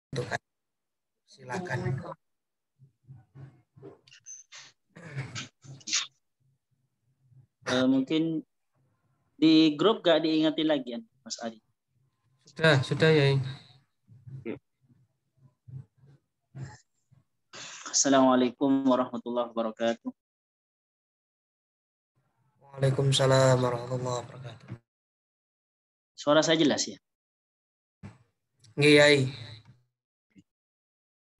Tuhan. Silakan. Mungkin di grup gak diingatin lagi ya, Mas Ari? Sudah ya. Assalamualaikum warahmatullahi wabarakatuh. Waalaikumsalam warahmatullahi wabarakatuh. Suara saya jelas ya? Nggih, Yai.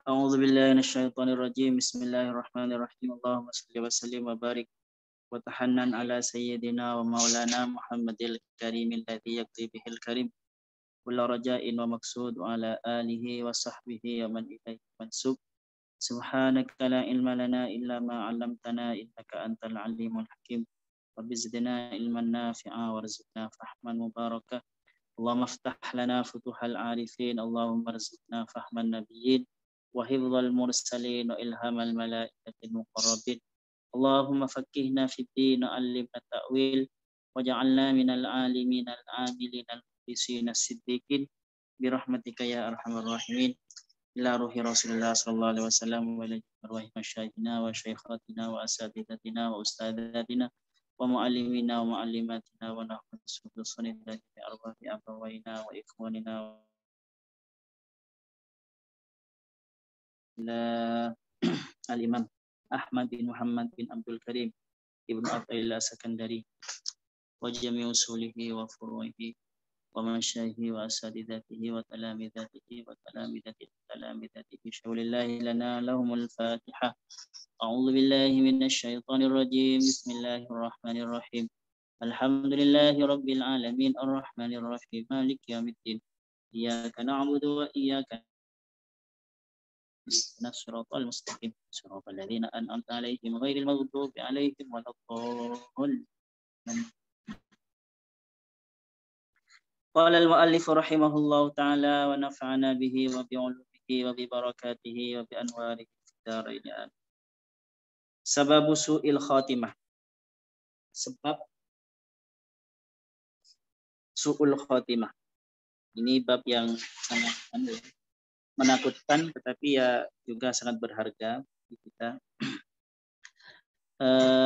A'udzubillahi minasyaitonirrajim. Bismillahirrahmanirrahim. Allahumma shalli wa sallim wa barik wa tahannan ala sayyidina wa maulana Muhammadil karimil ladzi yaqdi bihil karim kullu raja'in wa maqsud wa ala alihi wa sahbihi wa man ilaihi mansub. Subhanaka la ilma lana illa ma 'allamtana innaka antal alimul hakim. Rabbi zidna ilman nafi'a warzuqna fahman mubarakah. Allahumma aftah lana futuhal arifin. Allahumma arzuqna fahman nabiyyin wa hifdzal mursalin wa ilhamal malaikatil muqarrabin. Allahumma faqqihna fid din wa 'allimna ta'wil waj'alna minal alimin al amilin al mukhlisin as-siddiqin bi rahmatika ya arhamar rahimin. Ila ruhi Rasulullah sallallahu alaihi wasallam wa ila arwahi masyayikhina wa syaikhatina wa asatidatina wa ustadatina wa muallimina wa muallimatina wa nahnu sunnah bi arwahi abawaina wa ikhwanina ila al-imam Ahmad bin Muhammad bin Abdul Karim Ibnu Athaillah Sakandari wa jami' usulihi wa furu'ihi wa masyayikhi wa asadidatihi wa talamidatihi wa talamidatihi syaulillahi lana lahumul fatihah. A'udzu billahi minasy syaithanir rajim. Bismillahirrahmanirrahim. Alhamdulillahi rabbil alamin arrahmanir rahim maliki yaumiddin. Iyyaka na'budu wa iyyaka nasta'in shiratal mustaqim shiratal ladzina an'amta 'alaihim ghairil maghdubi 'alaihim waladdallin. Qala al-mu'allif rahimahullahu ta'ala wa nafa'ana bihi wa bi'ulumihi wa bi barakatihi wa bi anwarihi fid dharain. Sababu su'il khatimah. Sebab su'ul khatimah. Ini bab yang sangat menakutkan tetapi ya juga sangat berharga bagi kita.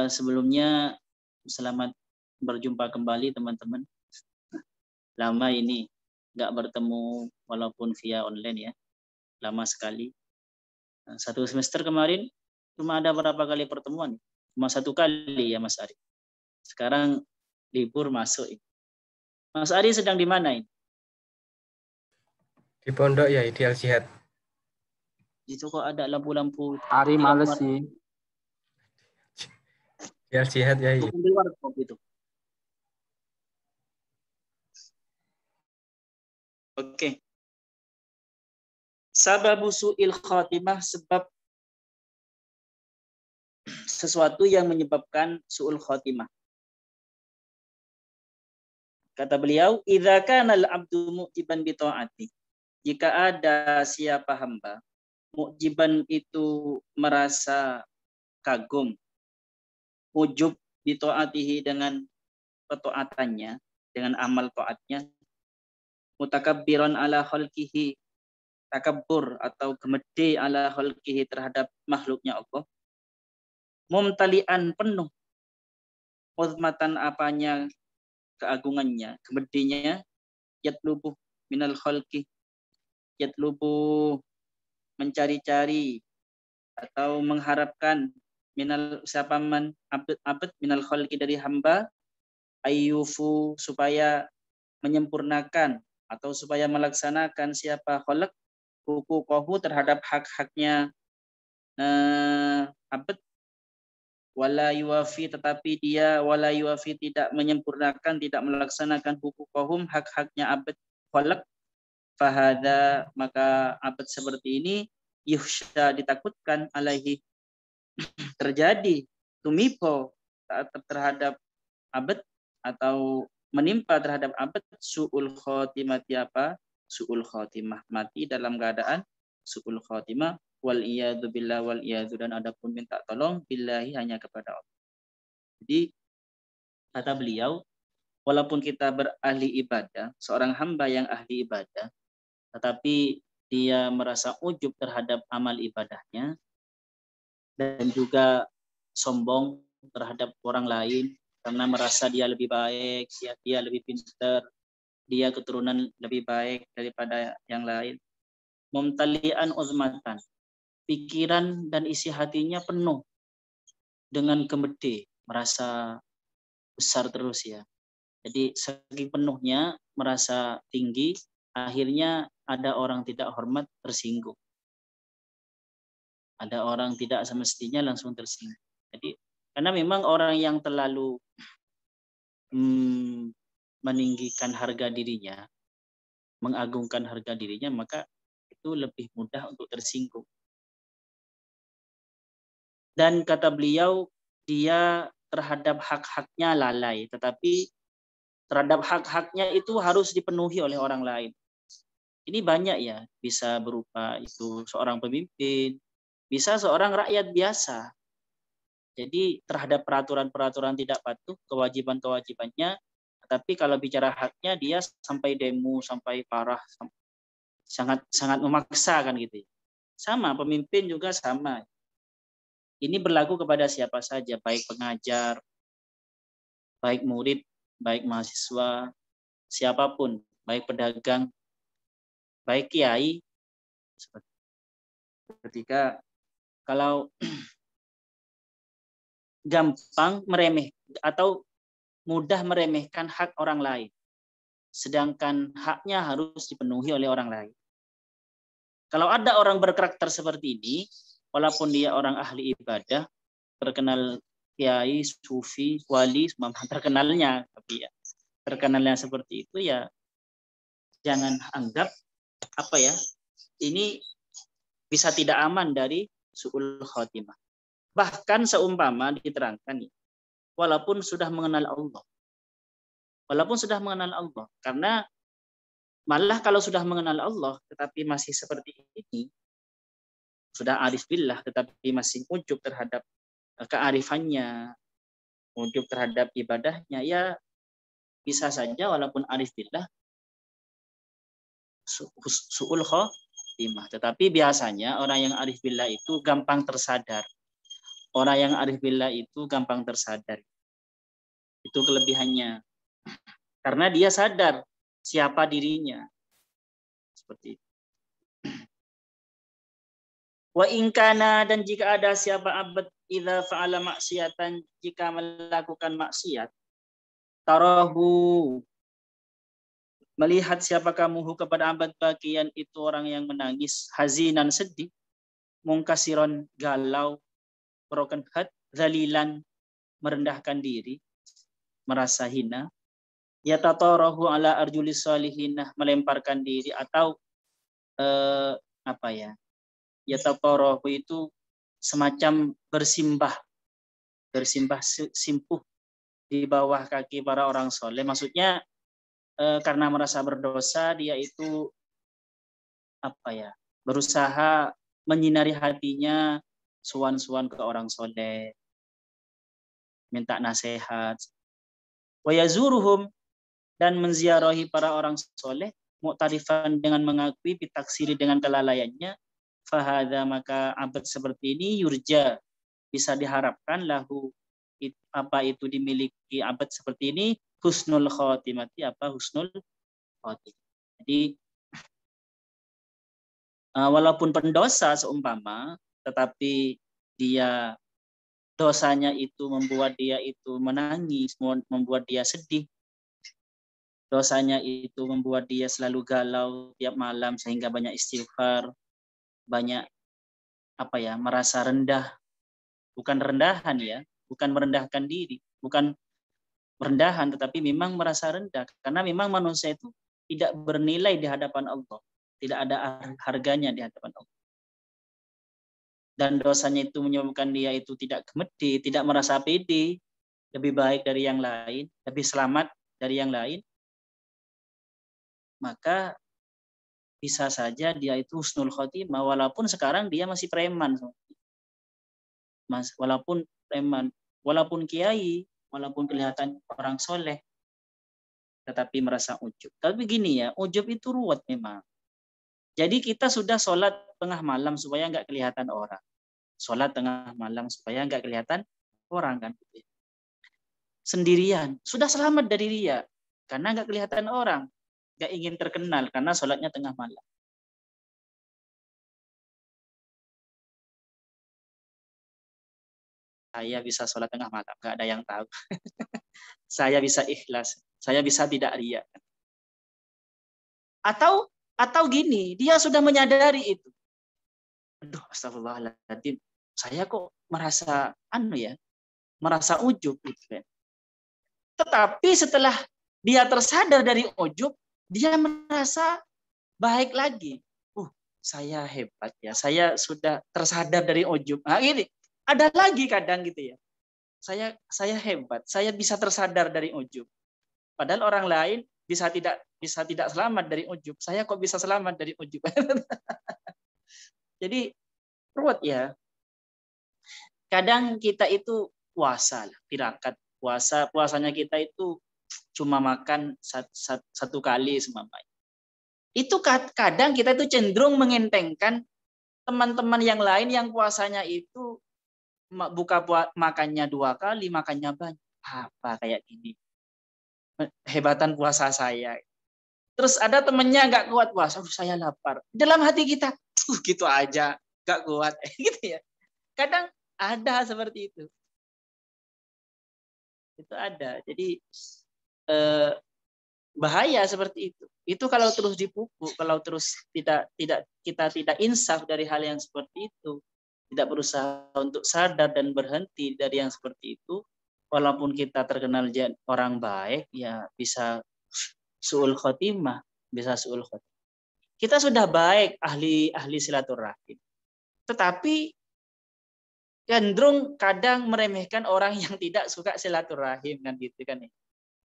Sebelumnya selamat berjumpa kembali teman-teman. Lama ini nggak bertemu walaupun via online ya. Lama sekali. Satu semester kemarin cuma ada berapa kali pertemuan? Cuma satu kali ya Mas Ari. Sekarang libur masuk. Mas Ari sedang di mana ini? Di pondok ya, di Al-Jihad. Itu kok ada lampu-lampu. Ari males sih. Di Al-Jihad ya. Bukan di luar kok itu. Oke. Sababu su'il khatimah, sebab sesuatu yang menyebabkan su'ul khatimah. Kata beliau, idza kana al-'abdu mu'jiban bi ta'ati. Jika ada siapa hamba, mu'jiban itu merasa kagum, ujub bi ta'atihi dengan ketaatannya, dengan amal taatnya, mutakabbiran ala khalqihi, takabbur atau gemede ala khalqihi terhadap makhluknya Allah, mumtalian penuh, uzmatan apanya keagungannya, gemedenya, yatlubu minal khalqi, yatlubu mencari-cari atau mengharapkan minal siapa man abd minal khalqi dari hamba, ayyufu supaya menyempurnakan atau supaya melaksanakan siapa khalq huquqahu terhadap hak-haknya abd, wala yuwafi tetapi dia wala yuwafi tidak menyempurnakan, tidak melaksanakan huquqahum hak-haknya abd khalq, fahada maka abd seperti ini yuhsya ditakutkan alaihi terjadi tumipo terhadap abd atau menimpa terhadap abd su'ul khotimati apa? Su'ul khotimah, mati dalam keadaan su'ul khotimah, wal iyadu billah wal iyadu, dan adapun minta tolong billahi hanya kepada Allah. Jadi kata beliau, walaupun kita berahli ibadah, seorang hamba yang ahli ibadah, tetapi dia merasa ujub terhadap amal ibadahnya, dan juga sombong terhadap orang lain karena merasa dia lebih baik, dia lebih pintar, dia keturunan lebih baik daripada yang lain. Mumtalian uzmatan, pikiran dan isi hatinya penuh dengan kemede, merasa besar terus ya. Jadi saking penuhnya merasa tinggi, akhirnya ada orang tidak hormat tersinggung. Ada orang tidak semestinya langsung tersinggung. Jadi karena memang orang yang terlalu meninggikan harga dirinya, mengagungkan harga dirinya, maka itu lebih mudah untuk tersinggung. Dan kata beliau, dia terhadap hak-haknya lalai, tetapi terhadap hak-haknya itu harus dipenuhi oleh orang lain. Ini banyak ya, bisa berupa itu seorang pemimpin, bisa seorang rakyat biasa. Jadi terhadap peraturan-peraturan tidak patuh, kewajiban-kewajibannya, tapi kalau bicara haknya dia sampai demo, sampai parah, sangat sangat memaksa kan gitu. Sama, pemimpin juga sama. Ini berlaku kepada siapa saja, baik pengajar, baik murid, baik mahasiswa, siapapun, baik pedagang, baik kiai. Ketika kalau gampang meremeh atau mudah meremehkan hak orang lain, sedangkan haknya harus dipenuhi oleh orang lain. Kalau ada orang berkarakter seperti ini, walaupun dia orang ahli ibadah, terkenal kiai, sufi, wali, terkenalnya, tapi ya terkenalnya seperti itu ya, jangan anggap ini bisa tidak aman dari su'ul khotimah. Bahkan seumpama diterangkan, walaupun sudah mengenal Allah, karena malah kalau sudah mengenal Allah tetapi masih seperti ini, sudah arif billah tetapi masih ujub terhadap kearifannya, ujub terhadap ibadahnya, ya bisa saja walaupun arif billah su'ul khotimah. Tetapi biasanya orang yang arif billah itu gampang tersadar. Orang yang arif billah itu gampang tersadar. Itu kelebihannya. Karena dia sadar siapa dirinya. Seperti itu. Wa ingkana, dan jika ada siapa abad idza fa'ala maksiatan, jika melakukan maksiat, tarahu, melihat siapa kamuhu kepada abad bagian itu orang yang menangis, hazinan sedih, mungkasiron galau, broken heart, zalilan merendahkan diri, merasa hina, yatatarahu ala arjulis salihinah, melemparkan diri, atau yatatarahu itu semacam bersimbah simpuh di bawah kaki para orang soleh. Maksudnya karena merasa berdosa, dia itu berusaha menyinari hatinya, suan-suan ke orang soleh, minta nasihat. Wa yazuruhum, dan menziarahi para orang soleh, mu'tarifan, dengan mengakui, bitaksiri, dengan kelalaiannya, fahadha, maka abad seperti ini, yurja, bisa diharapkan, lahu, itu dimiliki abad seperti ini, husnul khotimati, husnul khotimah. Jadi walaupun pendosa seumpama, tetapi dia dosanya itu membuat dia itu menangis, membuat dia sedih. Dosanya itu membuat dia selalu galau tiap malam sehingga banyak istighfar, banyak merasa rendah. Bukan rendahan ya, bukan merendahkan diri, bukan merendahan, tetapi memang merasa rendah karena memang manusia itu tidak bernilai di hadapan Allah, tidak ada harganya di hadapan Allah. Dan dosanya itu menyebabkan dia itu tidak gemedi, tidak merasa pede, lebih baik dari yang lain, lebih selamat dari yang lain, maka bisa saja dia itu husnul khotimah, walaupun sekarang dia masih preman, walaupun preman, walaupun kiai, walaupun kelihatan orang soleh, tetapi merasa ujub. Tapi begini ya, ujub itu ruwet memang. Jadi kita sudah sholat tengah malam supaya nggak kelihatan orang. Sholat tengah malam supaya nggak kelihatan orang kan. Sendirian. Sudah selamat dari riya. Karena nggak kelihatan orang. Nggak ingin terkenal karena sholatnya tengah malam. Saya bisa sholat tengah malam. Nggak ada yang tahu. Saya bisa ikhlas. Saya bisa tidak riya. Atau gini, dia sudah menyadari itu. Aduh, astagfirullahaladzim. Saya kok merasa merasa ujub gitu kan. Tetapi setelah dia tersadar dari ujub, dia merasa baik lagi. Saya hebat ya. Saya sudah tersadar dari ujub. Nah, ini ada lagi kadang gitu ya. Saya hebat. Saya bisa tersadar dari ujub. Padahal orang lain bisa tidak selamat dari ujub. Saya kok bisa selamat dari ujub. Jadi ruwet ya. Kadang kita itu puasa, tirakat puasanya kita itu cuma makan satu kali seumpamanya. Itu kadang kita itu cenderung mengentengkan teman-teman yang lain yang puasanya itu makannya 2 kali, makannya banyak. Apa kayak gini? Hebatan puasa saya. Terus ada temennya nggak kuat puasa, saya lapar. Dalam hati kita, gitu aja, nggak kuat, gitu ya. Kadang ada seperti itu. Itu ada. Jadi bahaya seperti itu. Itu kalau terus dipupuk, kalau terus kita tidak insaf dari hal yang seperti itu, tidak berusaha untuk sadar dan berhenti dari yang seperti itu, walaupun kita terkenal orang baik, ya bisa su'ul khotimah, bisa su'ul khotimah. Kita sudah baik ahli silaturahim, tetapi cenderung kadang meremehkan orang yang tidak suka silaturahim kan gitu kan ya.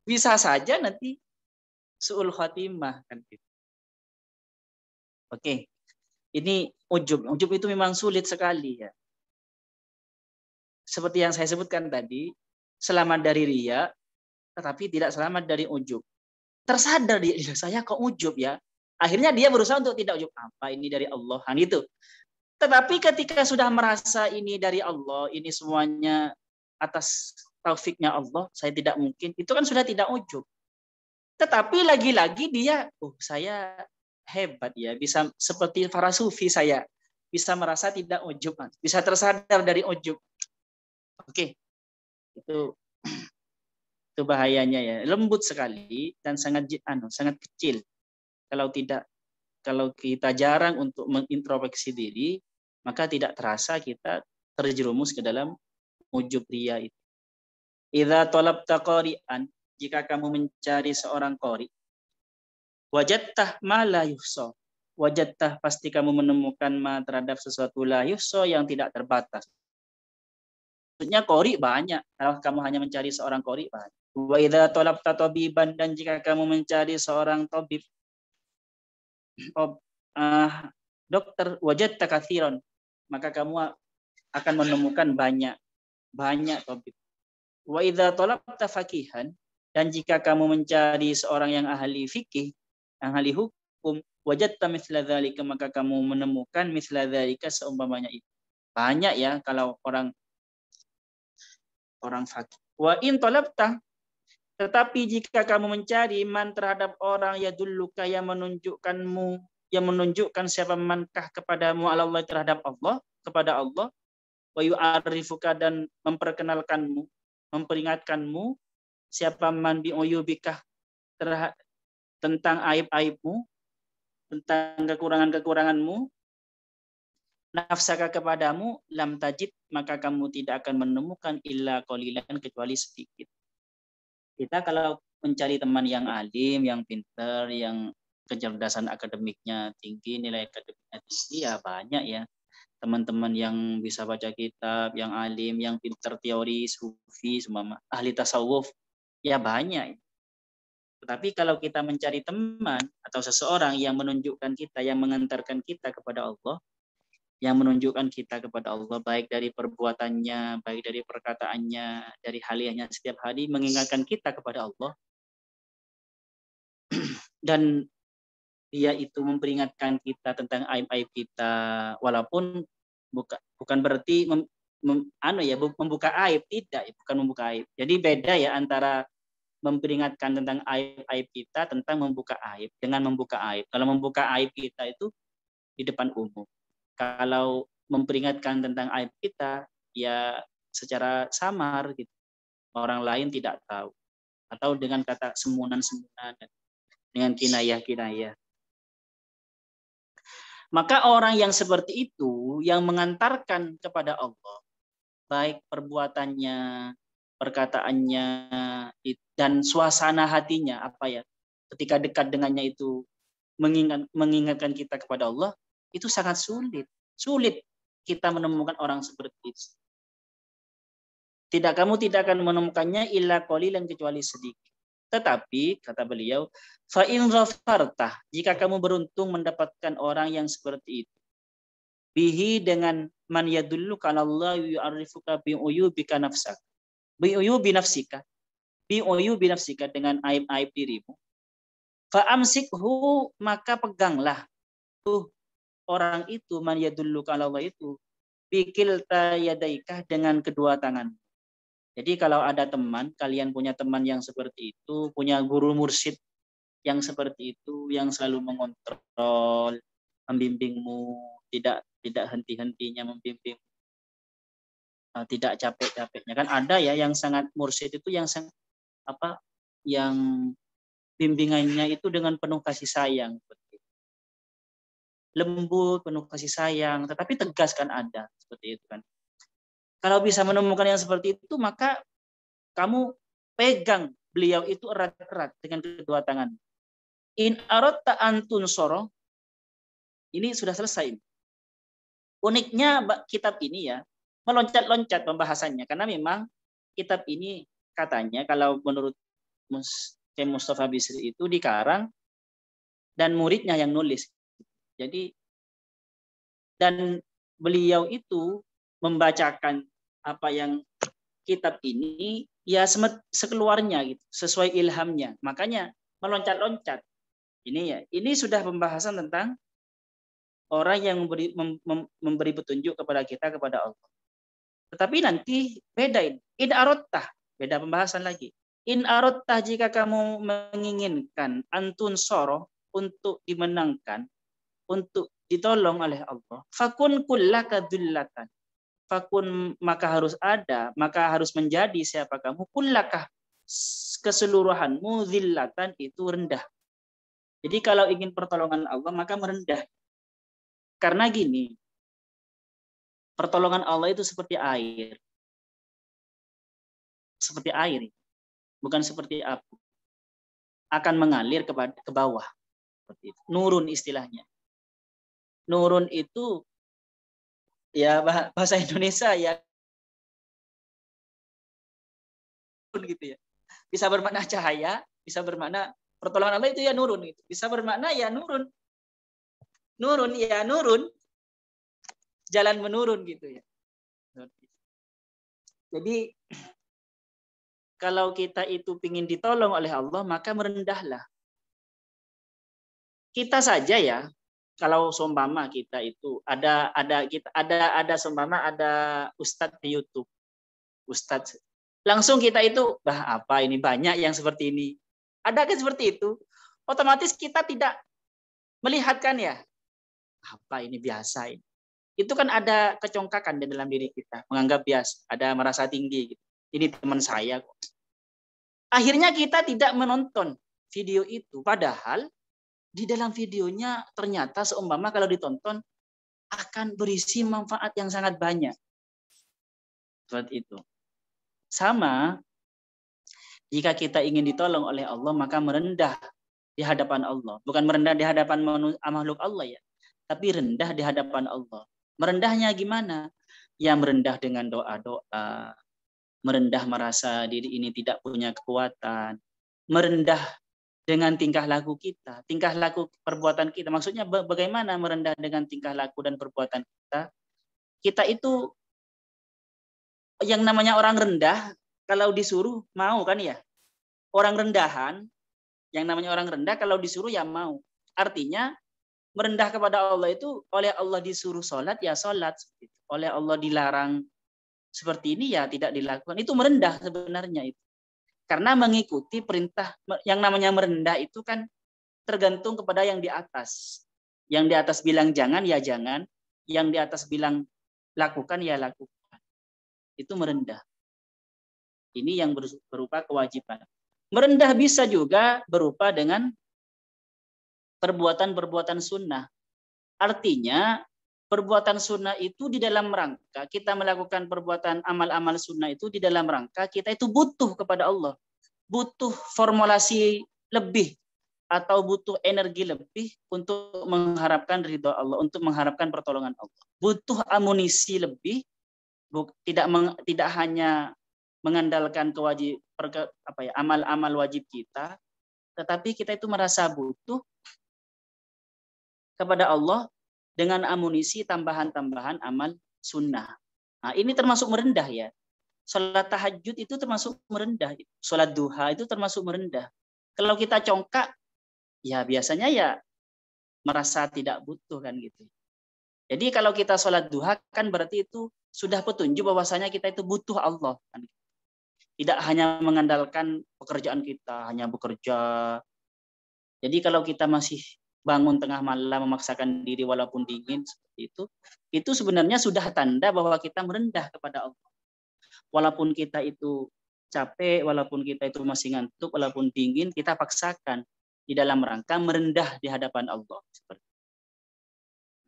Bisa saja nanti su'ul khotimah kan gitu. Oke. Ini ujub. Ujub itu memang sulit sekali ya. Seperti yang saya sebutkan tadi, selamat dari riya, tetapi tidak selamat dari ujub. Tersadar dia, saya kok ujub ya. Akhirnya dia berusaha untuk tidak ujub. Apa ini dari Allah? Kan itu. Tetapi ketika sudah merasa ini dari Allah, ini semuanya atas taufiknya Allah, saya tidak mungkin. Itu kan sudah tidak ujub. Tetapi lagi-lagi dia, saya hebat ya, bisa seperti para sufi saya, bisa merasa tidak ujub, bisa tersadar dari ujub. Oke, itu bahayanya ya, lembut sekali dan sangat kecil. Kalau kita jarang untuk mengintrospeksi diri, maka tidak terasa kita terjerumus ke dalam ujub riya itu. Idza talabta qari'an, jika kamu mencari seorang qari, wajadtah ma la yuhsa. Wajadtah pasti kamu menemukan ma terhadap sesuatu la yuhsa yang tidak terbatas. Maksudnya qari banyak. Kalau kamu hanya mencari seorang qari banyak. Wa idza talabta tabiban, dan jika kamu mencari seorang tabib, dokter, wajadta katsiran, maka kamu akan menemukan banyak tabib. Wa idza talabta faqihan, dan jika kamu mencari seorang yang ahli fikih, yang ahli hukum, wajadta mithla dzalika, maka kamu menemukan mithla dzalika seumpamanya itu. Banyak ya kalau orang fakih. Wa in talabta, tetapi jika kamu mencari man terhadap orang yadulluka, yang menunjukkan siapa mankah kepadamu Allah terhadap Allah, kepada Allah, wa yu'arifuka, dan memperkenalkanmu, memperingatkanmu siapa man bi uyubika, tentang aib-aibmu, tentang kekurangan-kekuranganmu, nafsaka kepadamu, lam tajid, maka kamu tidak akan menemukan illa qalilan, kecuali sedikit. Kita kalau mencari teman yang alim, yang pintar, yang kecerdasan akademiknya tinggi, nilai akademiknya tinggi, ya banyak ya. Teman-teman yang bisa baca kitab, yang alim, yang pintar teori, sufi, semua ahli tasawuf, ya banyak. Tetapi kalau kita mencari teman atau seseorang yang menunjukkan kita, yang mengantarkan kita kepada Allah, yang menunjukkan kita kepada Allah, baik dari perbuatannya, baik dari perkataannya, dari hal-halnya setiap hari mengingatkan kita kepada Allah, dan dia itu memperingatkan kita tentang aib-aib kita, walaupun bukan berarti membuka aib, tidak, bukan membuka aib. Jadi beda ya antara memperingatkan tentang aib-aib kita tentang membuka aib dengan membuka aib. Kalau membuka aib kita itu di depan umum. Kalau memperingatkan tentang aib kita ya secara samar gitu. Orang lain tidak tahu. Atau dengan kata semunan-semunan, dengan kinayah-kinayah. Maka orang yang seperti itu yang mengantarkan kepada Allah, baik perbuatannya, perkataannya, dan suasana hatinya, ketika dekat dengannya itu mengingatkan kita kepada Allah, itu sangat sulit. Sulit kita menemukan orang seperti itu. Kamu tidak akan menemukannya illa qalilan, kecuali sedikit. Tetapi kata beliau, fa in ghafartah, jika kamu beruntung mendapatkan orang yang seperti itu, bihi, dengan man yadulluka ala Allah yu'arrifuka bi uyubika nafsaka, bi uyubi nafsika, dengan aib-aib dirimu, fa amsikhu, maka peganglah orang itu, man yadulluka ala Allah itu, bikilta yadaika, dengan kedua tangan. Jadi kalau ada teman, kalian punya teman yang seperti itu, punya guru mursyid yang seperti itu, yang selalu mengontrol, membimbingmu, tidak henti-hentinya membimbing, tidak capek-capeknya. Kan ada ya yang sangat mursyid itu yang yang bimbingannya itu dengan penuh kasih sayang, lembut, penuh kasih sayang, tetapi tegas, kan ada seperti itu kan. Kalau bisa menemukan yang seperti itu, maka kamu pegang beliau itu erat-erat dengan kedua tangan. In aradta antun soro, ini sudah selesai. Uniknya kitab ini ya, meloncat-loncat pembahasannya, karena memang kitab ini katanya kalau menurut Syekh Mustafa Bisri itu dikarang dan muridnya yang nulis. Jadi, dan beliau itu membacakan apa yang kitab ini ya sekeluarnya gitu, sesuai ilhamnya. Makanya meloncat-loncat. Ini sudah pembahasan tentang orang yang memberi petunjuk kepada kita, kepada Allah. Tetapi nanti beda ini. In arottah, beda pembahasan lagi. In arottah, jika kamu menginginkan antun soroh, untuk dimenangkan, untuk ditolong oleh Allah, fakun kullaka dullatan, fakun, maka harus menjadi siapa kamu, kullaka, keseluruhanmu, zillatan, itu rendah. Jadi kalau ingin pertolongan Allah, maka merendah. Karena gini, pertolongan Allah itu seperti air. Seperti air, bukan seperti api. Akan mengalir ke bawah. Seperti itu. Nurun istilahnya. Nurun itu ya bahasa Indonesia ya gitu ya. Bisa bermakna cahaya, bisa bermakna pertolongan Allah itu ya nurun gitu. Bisa bermakna ya nurun. Nurun ya nurun. Jalan menurun gitu ya. Jadi kalau kita itu ingin ditolong oleh Allah, maka merendahlah. Kita saja ya, kalau seumpama kita itu ada seumpama ada ustadz di YouTube, ustadz, langsung kita itu, apa ini banyak yang seperti ini, ada kan seperti itu, otomatis kita tidak melihatkan ya, apa ini biasa ini. Itu kan ada kecongkakan di dalam diri kita, menganggap biasa, ada merasa tinggi gitu. Ini teman saya kok. Akhirnya kita tidak menonton video itu, padahal di dalam videonya ternyata seumpama kalau ditonton akan berisi manfaat yang sangat banyak. Seperti itu. Sama, jika kita ingin ditolong oleh Allah, maka merendah di hadapan Allah. Bukan merendah di hadapan makhluk Allah ya, tapi rendah di hadapan Allah. Merendahnya gimana? Ya merendah dengan doa-doa, merendah merasa diri ini tidak punya kekuatan, merendah dengan tingkah laku kita, tingkah laku perbuatan kita. Maksudnya bagaimana merendah dengan tingkah laku dan perbuatan kita? Kita itu yang namanya orang rendah, kalau disuruh mau kan ya. Orang rendahan, yang namanya orang rendah kalau disuruh ya mau. Artinya merendah kepada Allah itu oleh Allah disuruh sholat ya sholat, oleh Allah dilarang seperti ini ya tidak dilakukan. Itu merendah sebenarnya itu. Karena mengikuti perintah. Yang namanya merendah itu kan tergantung kepada yang di atas. Yang di atas bilang jangan ya jangan, yang di atas bilang lakukan ya lakukan. Itu merendah. Ini yang berupa kewajiban. Merendah bisa juga berupa dengan perbuatan-perbuatan sunnah. Artinya perbuatan sunnah itu di dalam rangka kita melakukan perbuatan amal-amal sunnah itu di dalam rangka kita itu butuh kepada Allah. Butuh formulasi lebih atau butuh energi lebih untuk mengharapkan ridho Allah, untuk mengharapkan pertolongan Allah. Butuh amunisi lebih, tidak hanya mengandalkan amal-amal wajib kita, tetapi kita itu merasa butuh kepada Allah dengan amunisi tambahan-tambahan amal sunnah. Nah, ini termasuk merendah ya. Sholat tahajud itu termasuk merendah. Sholat duha itu termasuk merendah. Kalau kita congkak, ya biasanya ya merasa tidak butuh kan gitu. Jadi kalau kita sholat duha kan berarti itu sudah petunjuk bahwasanya kita itu butuh Allah. Kan. Tidak hanya mengandalkan pekerjaan kita, hanya bekerja. Jadi kalau kita masih bangun tengah malam memaksakan diri walaupun dingin seperti itu sebenarnya sudah tanda bahwa kita merendah kepada Allah. Walaupun kita itu capek, walaupun kita itu masih ngantuk, walaupun dingin, kita paksakan di dalam rangka merendah di hadapan Allah.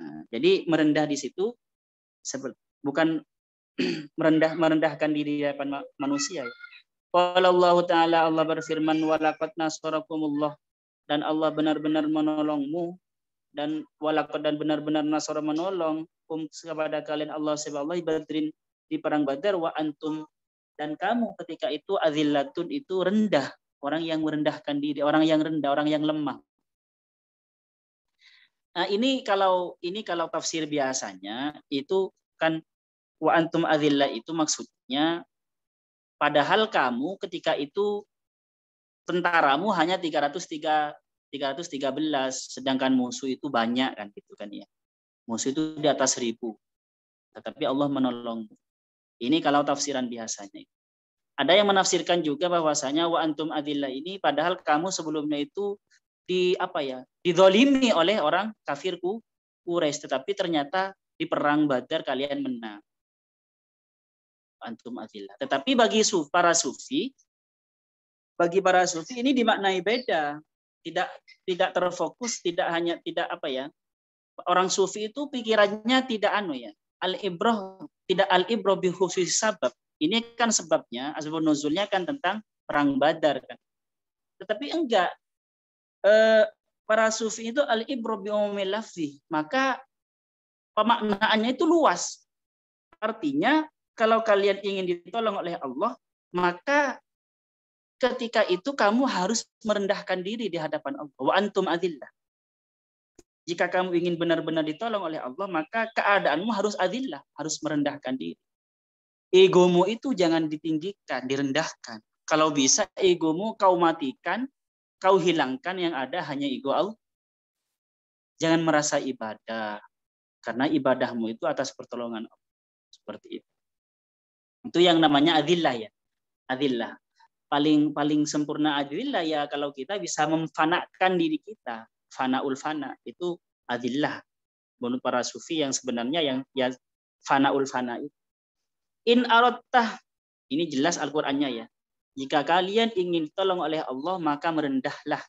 Nah, jadi merendah di situ bukan merendahkan diri di hadapan manusia. Qala Allah Ta'ala, Allah berfirman, walaqad nasarakumullah, dan Allah benar-benar menolongmu, dan walaqad dan benar-benar nasara menolong kepada kalian Allah subhanahu badrin di perang Badar, wa antum dan kamu ketika itu azillatun itu rendah, orang yang merendahkan diri, orang yang rendah, orang yang lemah. Nah, ini kalau tafsir biasanya itu kan wa antum azillah itu maksudnya padahal kamu ketika itu tentaramu hanya 313, sedangkan musuh itu banyak kan gitu kan ya. Musuh itu di atas 1000. Tetapi Allah menolongmu. Ini kalau tafsiran biasanya. Ada yang menafsirkan juga bahwasanya wa antum adillah ini padahal kamu sebelumnya itu dizalimi oleh orang kafir Quraisy, tetapi ternyata di perang Badar kalian menang. Antum adillah. Tetapi bagi para sufi ini dimaknai beda. Tidak terfokus, orang sufi itu pikirannya tidak al-ibrah bi khusus sabab. Ini kan sebabnya, asbab nuzulnya kan tentang perang Badar kan. Tetapi enggak, para sufi itu al-ibrah bi umumil lafzi, maka pemaknaannya itu luas. Artinya kalau kalian ingin ditolong oleh Allah, maka ketika itu kamu harus merendahkan diri di hadapan Allah. Wa antum adillah. Jika kamu ingin benar-benar ditolong oleh Allah, maka keadaanmu harus adillah, harus merendahkan diri. Egomu itu jangan ditinggikan, direndahkan. Kalau bisa egomu kau matikan, kau hilangkan, yang ada hanya ego Allah. Jangan merasa ibadah, karena ibadahmu itu atas pertolongan Allah. Seperti itu. Itu yang namanya adillah ya. Adillah. Paling sempurna adillah ya kalau kita bisa memfanakan diri kita. Fanaul fana itu adillah. Menurut para sufi yang sebenarnya yang ya fanaul fana itu. In aradtah, ini jelas Al-Qur'annya ya. Jika kalian ingin ditolong oleh Allah, maka merendahlah.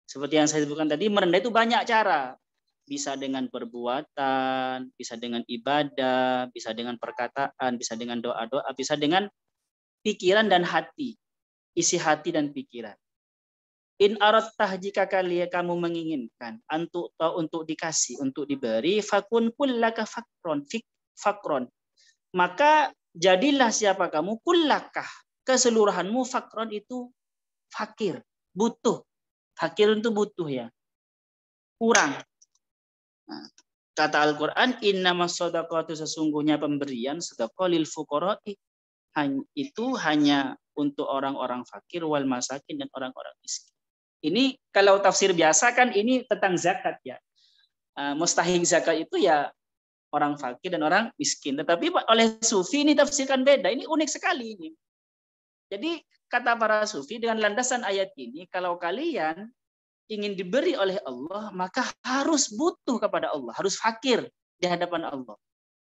Seperti yang saya sebutkan tadi, merendah itu banyak cara. Bisa dengan perbuatan, bisa dengan ibadah, bisa dengan perkataan, bisa dengan doa-doa, bisa dengan pikiran dan hati. Isi hati dan pikiran. In aradtah, jika kamu menginginkan untuk dikasih, untuk diberi, fakun kullaka fakron. Maka jadilah siapa kamu, kullakah, keseluruhanmu, fakron itu fakir, butuh. Fakir itu butuh ya, kurang. Nah, kata Al-Quran, innamas shadaqatu, sesungguhnya pemberian sedekah lil fuqara'i itu hanya untuk orang-orang fakir wal masakin dan orang-orang miskin. Ini kalau tafsir biasa kan ini tentang zakat ya. Mustahik zakat itu ya orang fakir dan orang miskin. Tetapi oleh sufi ini tafsirkan beda. Ini unik sekali ini. Jadi kata para sufi dengan landasan ayat ini, kalau kalian ingin diberi oleh Allah, maka harus butuh kepada Allah, harus fakir di hadapan Allah,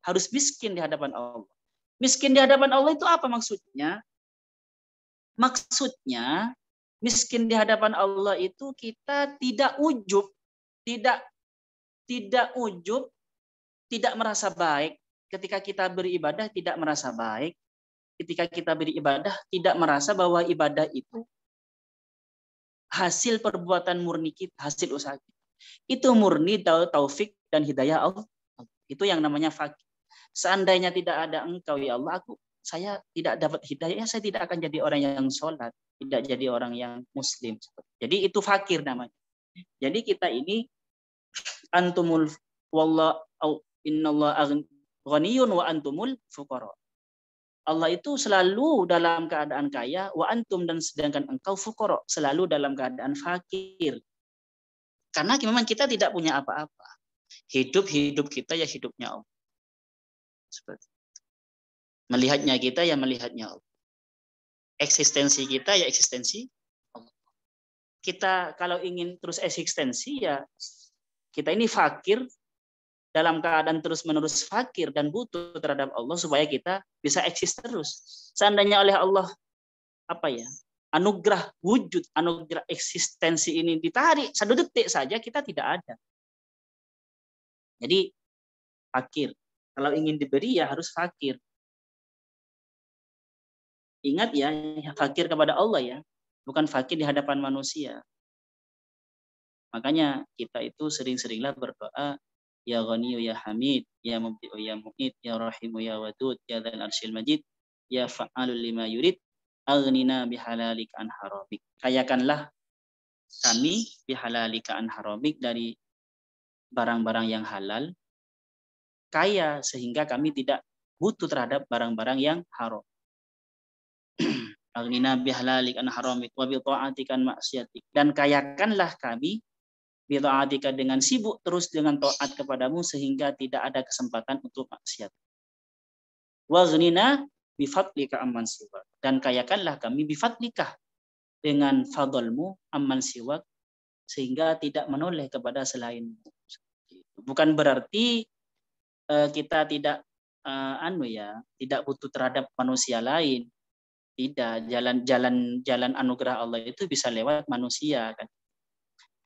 harus miskin di hadapan Allah. Miskin di hadapan Allah itu apa maksudnya? Maksudnya miskin di hadapan Allah itu kita tidak ujub, tidak ujub, tidak merasa baik ketika kita beribadah, tidak merasa baik ketika kita beribadah, tidak merasa bahwa ibadah itu hasil perbuatan murni kita, hasil usaha kita. Itu murni taufik dan hidayah Allah. Itu yang namanya fakir. Seandainya tidak ada engkau ya Allah, saya tidak dapat hidayah, saya tidak akan jadi orang yang sholat, tidak jadi orang yang muslim. Jadi itu fakir namanya. Jadi kita ini antumul wallah innallah ghaniyun wa antumul fuqara. Allah itu selalu dalam keadaan kaya, wa antum, dan sedangkan engkau fuqara, selalu dalam keadaan fakir. Karena memang kita tidak punya apa-apa. Hidup kita ya hidupnya Allah. Seperti melihatnya kita ya melihatnya Allah. Eksistensi kita ya eksistensi Allah. Kita kalau ingin terus eksistensi ya kita ini fakir, dalam keadaan terus-menerus fakir dan butuh terhadap Allah supaya kita bisa eksis terus. Seandainya oleh Allah anugerah wujud, anugerah eksistensi ini ditarik 1 detik saja, kita tidak ada. Jadi fakir. Kalau ingin diberi ya harus fakir. Ingat ya, fakir kepada Allah ya, bukan fakir di hadapan manusia. Makanya kita itu sering-seringlah berdoa, ya Ghaniyu ya Hamid, ya Mubdi'u ya Mu'id, ya Rahimu ya Wadud, ya Dzal Arsyil Majid, ya Fa'alul lima yurid, aghnina bihalalika an haramik. Kayakanlah kami bihalalika an haramik, dari barang-barang yang halal, kaya sehingga kami tidak butuh terhadap barang-barang yang haram. Aghnina bihalalika an haramik wa bi ta'atika an maksiatik. Dan kayakanlah kami bita'atika dengan sibuk terus dengan taat kepadamu sehingga tidak ada kesempatan untuk maksiat. Waghnina bifadlika amman siwak. Dan kayakanlah kami bifadlika dengan fadlmu amman siwak, sehingga tidak menoleh kepada selainmu. Bukan berarti kita tidak tidak butuh terhadap manusia lain. Tidak, jalan anugerah Allah itu bisa lewat manusia kan.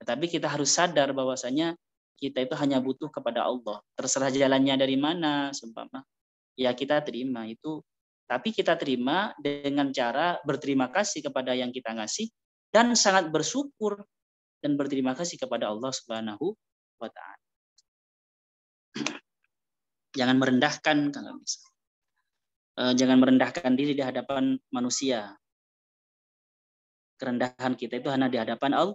Tetapi kita harus sadar bahwasanya kita itu hanya butuh kepada Allah. Terserah jalannya dari mana, seumpama ya kita terima itu. Tapi kita terima dengan cara berterima kasih kepada yang kita ngasih dan sangat bersyukur dan berterima kasih kepada Allah Subhanahu wa taala. Jangan merendahkan kalau bisa. Jangan merendahkan diri di hadapan manusia. Kerendahan kita itu hanya di hadapan Allah.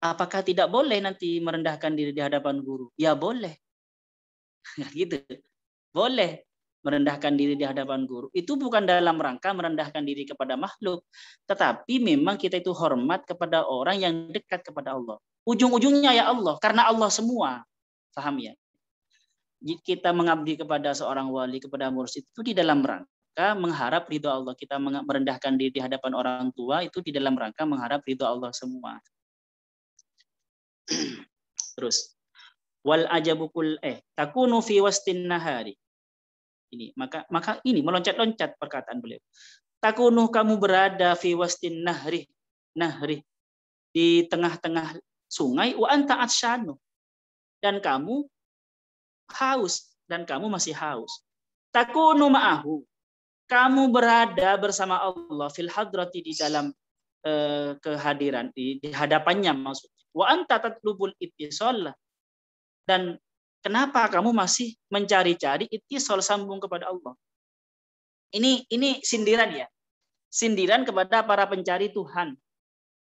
Apakah tidak boleh nanti merendahkan diri di hadapan guru? Ya boleh. Gitu. Boleh merendahkan diri di hadapan guru. Itu bukan dalam rangka merendahkan diri kepada makhluk, tetapi memang kita itu hormat kepada orang yang dekat kepada Allah. Ujung-ujungnya ya Allah, karena Allah semua. Paham ya? Kita mengabdi kepada seorang wali, kepada mursyid itu di dalam rangka mengharap ridho Allah. Kita merendahkan diri di hadapan orang tua itu di dalam rangka mengharap ridho Allah semua. Terus wal ajabukul takunu fi wastin nahari. Ini maka ini meloncat-loncat perkataan beliau. Takunu, kamu berada fi wastin nahri di tengah-tengah sungai, wa anta atsyanu, dan kamu haus, dan kamu masih haus. Takunu ma'ahu, kamu berada bersama Allah fil hadrati, di dalam kehadiran, di hadapannya maksudnya. Wa anta tatlubul ittisal, dan kenapa kamu masih mencari-cari ittisal, sambung kepada Allah. Ini sindiran ya. Sindiran kepada para pencari Tuhan.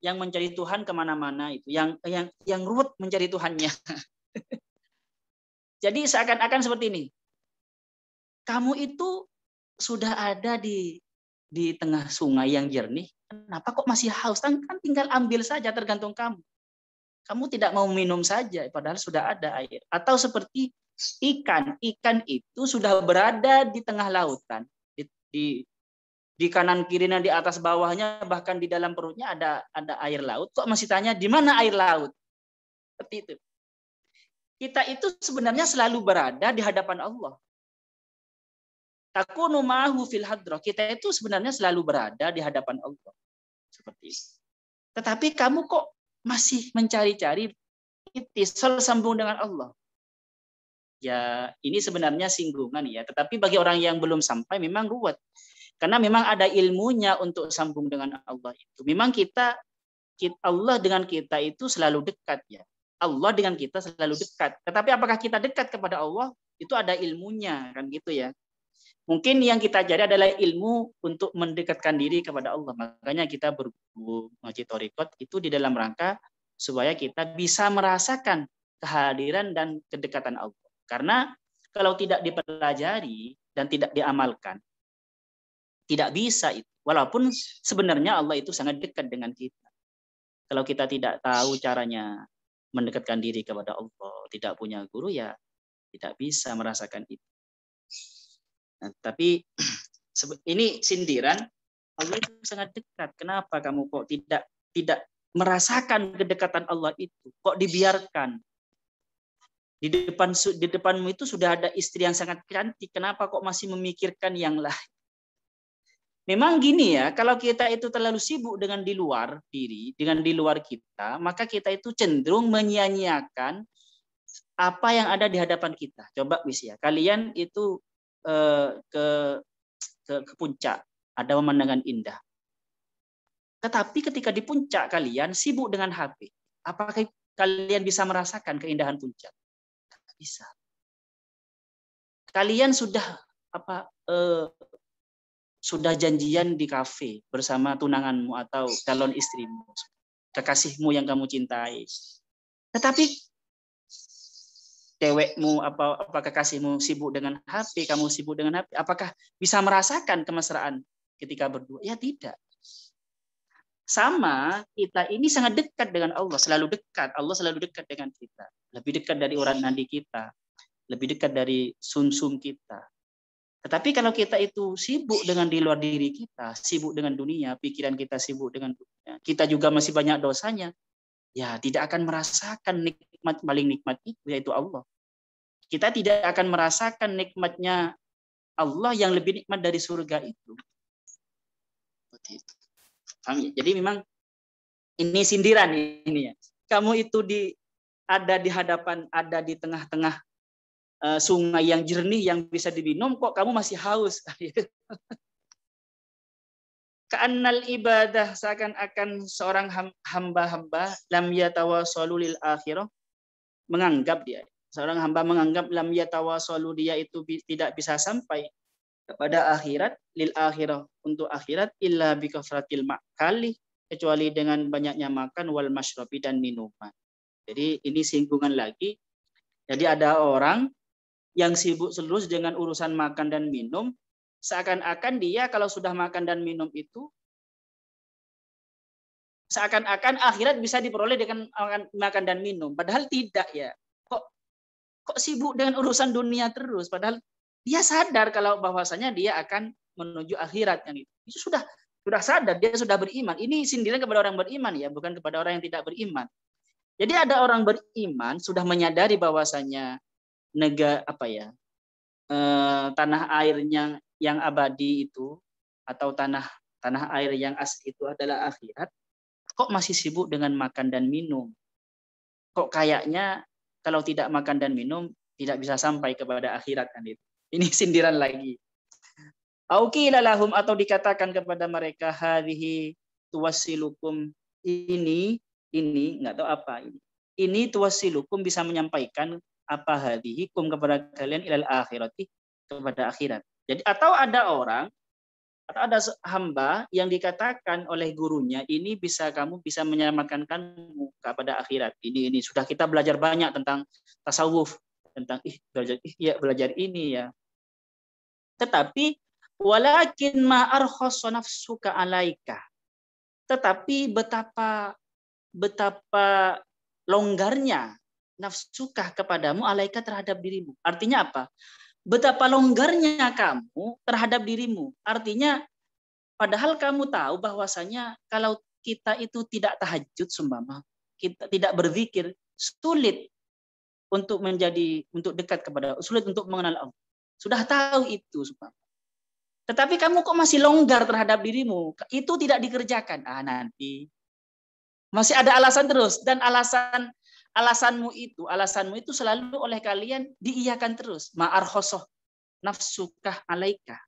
Yang mencari Tuhan kemana-mana itu. Yang ruwet mencari Tuhannya. Jadi seakan-akan seperti ini. Kamu itu sudah ada di tengah sungai yang jernih. Kenapa kok masih haus? Kan tinggal ambil saja, tergantung kamu. Kamu tidak mau minum saja, padahal sudah ada air. Atau seperti ikan. Ikan itu sudah berada di tengah lautan. Di kanan kirinya, di atas bawahnya, bahkan di dalam perutnya ada air laut. Kok masih tanya, di mana air laut? Seperti itu. Kita itu sebenarnya selalu berada di hadapan Allah. Takunu ma'ahu fil hadrah. Kita itu sebenarnya selalu berada di hadapan Allah. Seperti itu. Tetapi kamu kok masih mencari-cari itisal sambung dengan Allah? Ya, ini sebenarnya singgungan ya. Tetapi bagi orang yang belum sampai memang ruwet. Karena memang ada ilmunya untuk sambung dengan Allah itu. Memang Allah dengan kita itu selalu dekat ya. Allah dengan kita selalu dekat. Tetapi apakah kita dekat kepada Allah? Itu ada ilmunya kan gitu ya. Mungkin yang kita cari adalah ilmu untuk mendekatkan diri kepada Allah. Makanya kita berguru ngaji thariqat itu di dalam rangka supaya kita bisa merasakan kehadiran dan kedekatan Allah. Karena kalau tidak dipelajari dan tidak diamalkan, tidak bisa itu. Walaupun sebenarnya Allah itu sangat dekat dengan kita. Kalau kita tidak tahu caranya mendekatkan diri kepada Allah, tidak punya guru, ya tidak bisa merasakan itu. Nah, tapi ini sindiran, Allah itu sangat dekat. Kenapa kamu kok tidak merasakan kedekatan Allah itu? Kok dibiarkan? Di depanmu itu sudah ada istri yang sangat cantik. Kenapa kok masih memikirkan yang lain? Memang gini ya, kalau kita itu terlalu sibuk dengan di luar diri, dengan di luar kita, maka kita itu cenderung menyia-nyiakan apa yang ada di hadapan kita. Coba ya, kalian itu ke puncak, ada pemandangan indah. Tetapi ketika di puncak kalian sibuk dengan HP, apakah kalian bisa merasakan keindahan puncak? Tidak bisa. Kalian sudah sudah janjian di kafe bersama tunanganmu atau calon istrimu, kekasihmu yang kamu cintai. Tetapi cewekmu apa kekasihmu sibuk dengan HP, kamu sibuk dengan HP, apakah bisa merasakan kemesraan ketika berdua? Ya tidak. Sama, kita ini sangat dekat dengan Allah, selalu dekat. Allah selalu dekat dengan kita. Lebih dekat dari urat nadi kita, lebih dekat dari sumsum kita. Tetapi kalau kita itu sibuk dengan di luar diri kita, sibuk dengan dunia, pikiran kita sibuk dengan dunia, kita juga masih banyak dosanya, ya tidak akan merasakan nikmat paling nikmat itu, yaitu Allah. Kita tidak akan merasakan nikmatnya Allah yang lebih nikmat dari surga itu. Jadi memang ini sindiran ini ya. Kamu itu ada di hadapan, ada di tengah-tengah sungai yang jernih yang bisa diminum, kok kamu masih haus? Ka'annal ibadah, seakan-akan seorang hamba-hamba lam yatawassalu lil akhirah, menganggap dia, seorang hamba menganggap lam yatawassalu, dia itu tidak bisa sampai kepada akhirat, lil akhirah, untuk akhirat, illa bikafratil ma'kali, kecuali dengan banyaknya makan, wal masyrabi, dan minuman. Jadi ini singgungan lagi. Jadi ada orang yang sibuk terus dengan urusan makan dan minum, seakan-akan dia kalau sudah makan dan minum itu, seakan-akan akhirat bisa diperoleh dengan makan dan minum. Padahal tidak ya. Kok sibuk dengan urusan dunia terus? Padahal dia sadar kalau bahwasanya dia akan menuju akhirat yang itu. Itu sudah sadar, dia sudah beriman. Ini sindiran kepada orang beriman ya, bukan kepada orang yang tidak beriman. Jadi ada orang beriman sudah menyadari bahwasanya tanah airnya yang abadi itu, atau tanah air yang asli itu adalah akhirat, kok masih sibuk dengan makan dan minum? Kok kayaknya kalau tidak makan dan minum tidak bisa sampai kepada akhirat kan itu. Ini sindiran lagi. Auqila lahum, atau dikatakan kepada mereka, hadhihi tuwassilukum, ini enggak tahu apa ini. Ini tuwassilukum, bisa menyampaikan apa hadihikum, kepada kalian, ilal akhirati, kepada akhirat. Jadi atau ada hamba yang dikatakan oleh gurunya, ini kamu bisa menyelamatkan kamu kepada akhirat. Ini sudah kita belajar banyak tentang tasawuf, tentang belajar ini ya. Tetapi walakin ma arkhasa nafsuka alaika. Tetapi betapa longgarnya nafsukah kepadamu alaika terhadap dirimu. Artinya apa? Betapa longgarnya kamu terhadap dirimu. Artinya padahal kamu tahu bahwasanya kalau kita itu tidak tahajud seumpama, kita tidak berzikir, sulit untuk dekat kepada Allah, sulit untuk mengenal Allah. Sudah tahu itu seumpama. Tetapi kamu kok masih longgar terhadap dirimu? Itu tidak dikerjakan. Nanti masih ada alasan terus, dan alasanmu itu selalu oleh kalian diiyakan terus. Ma'arhosoh nafsukah alaika.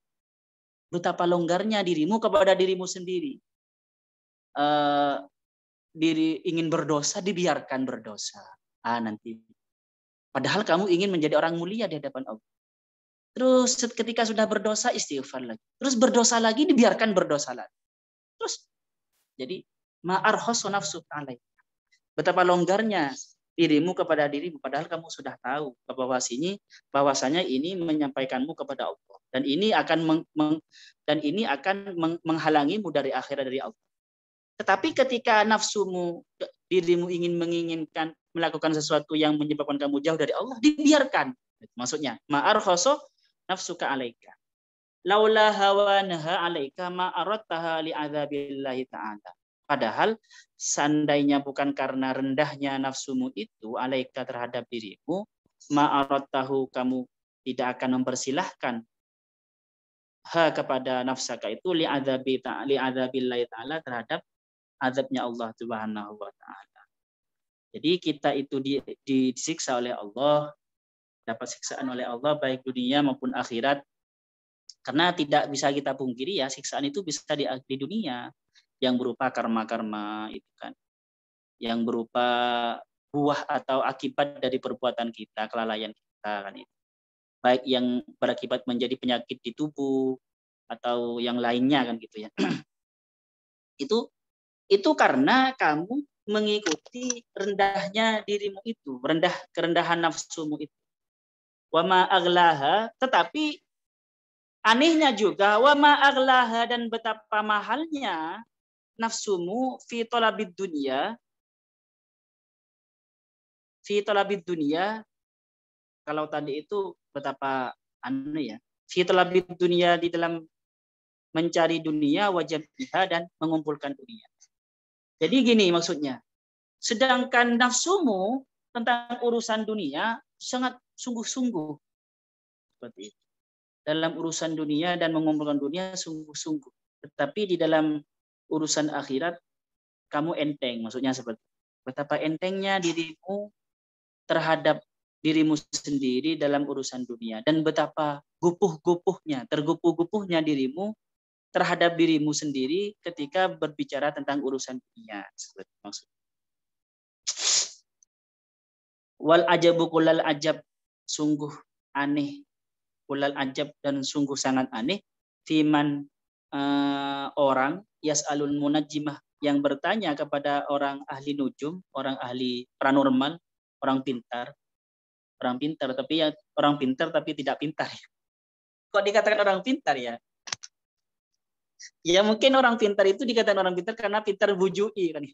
Betapa longgarnya dirimu kepada dirimu sendiri. Diri ingin berdosa, dibiarkan berdosa. Nanti. Padahal kamu ingin menjadi orang mulia di hadapan Allah. Terus ketika sudah berdosa, istighfar lagi. Terus berdosa lagi, dibiarkan berdosa lagi. Terus jadi ma'arhosoh nafsukah alaika. Betapa longgarnya dirimu kepada dirimu, padahal kamu sudah tahu bahwasanya ini menyampaikanmu kepada Allah, dan ini akan menghalangimu dari akhirat dari Allah. Tetapi ketika nafsumu, dirimu menginginkan melakukan sesuatu yang menyebabkan kamu jauh dari Allah, dibiarkan. Maksudnya ma'arhoso nafsuka alaika. Laula hawanaha alaika ma'arattaha li'adzabillahi ta'ala. Padahal seandainya bukan karena rendahnya nafsumu itu alaika terhadap dirimu, ma'arattahu, kamu tidak akan mempersilahkan kepada nafsaka itu li'adzabillahi ta'ala, terhadap azabnya Allah Subhanahu wa taala. Jadi kita itu disiksa oleh Allah, dapat siksaan oleh Allah baik dunia maupun akhirat. Karena tidak bisa kita pungkiri ya, siksaan itu bisa di dunia, yang berupa karma-karma itu kan, yang berupa buah atau akibat dari perbuatan kita, kelalaian kita kan itu. Baik yang berakibat menjadi penyakit di tubuh atau yang lainnya kan gitu ya. Itu karena kamu mengikuti rendahnya dirimu itu, kerendahan nafsumu itu. Wa ma aglaha, tetapi anehnya juga wa ma aglaha, dan betapa mahalnya nafsumu fi talabid dunia. Kalau tadi itu betapa fi talabid dunia, di dalam mencari dunia, wajibnya dan mengumpulkan dunia. Jadi gini maksudnya, sedangkan nafsumu tentang urusan dunia sangat sungguh-sungguh seperti itu. Dalam urusan dunia dan mengumpulkan dunia sungguh-sungguh. Tetapi di dalam urusan akhirat kamu enteng, maksudnya seperti betapa entengnya dirimu terhadap dirimu sendiri dalam urusan dunia, dan betapa tergupuh-gupuhnya dirimu terhadap dirimu sendiri ketika berbicara tentang urusan dunia. Seperti maksudnya. Wal ajabu kullal ajab, sungguh aneh, kullal ajab, dan sungguh sangat aneh, fiman orang yas'alul munajjimah, yang bertanya kepada orang ahli nujum, orang ahli paranormal, orang pintar tapi tidak pintar. Kok dikatakan orang pintar ya? Ya mungkin orang pintar itu dikatakan orang pintar karena pintar bujui kan.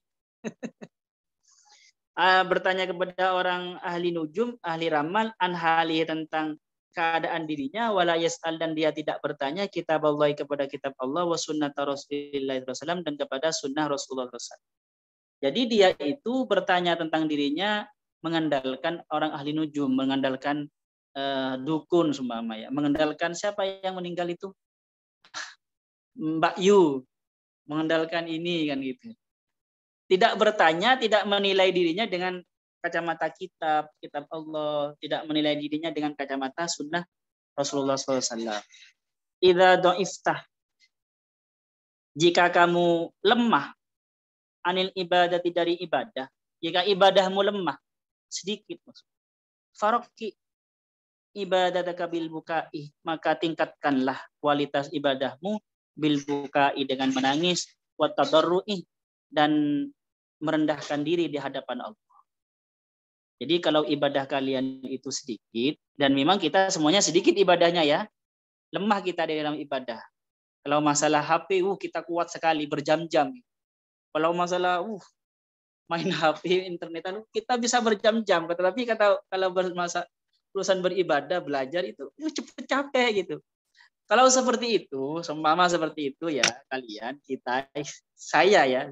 Bertanya kepada orang ahli nujum, ahli ramal, anhali, tentang keadaan dirinya, wala yas'al, dan dia tidak bertanya kitab Allah, kepada kitab Allah, wa sunnata Rasulullah SAW, dan kepada sunnah Rasulullah SAW. Jadi dia itu bertanya tentang dirinya mengandalkan orang ahli nujum, mengandalkan dukun seumpama ya, mengandalkan siapa yang meninggal itu, Mbak Yu, mengandalkan ini kan gitu. Tidak bertanya, tidak menilai dirinya dengan kacamata kitab Allah, tidak menilai dirinya dengan kacamata sunnah Rasulullah SAW. Idza dha'iftah, jika kamu lemah, anil ibadati, dari ibadah, jika ibadahmu lemah sedikit, faraqi ibadataka bil bukai, maka tingkatkanlah kualitas ibadahmu bil bukai, dengan menangis, wa tadarru'i, dan merendahkan diri di hadapan Allah. Jadi kalau ibadah kalian itu sedikit, dan memang kita semuanya sedikit ibadahnya ya, lemah kita di dalam ibadah. Kalau masalah HP, kita kuat sekali berjam-jam. Kalau masalah main HP, internetan, kita bisa berjam-jam. Tetapi kalau urusan beribadah, belajar itu cepet capek gitu. Kalau seperti itu, seumpama seperti itu ya kalian, saya ya,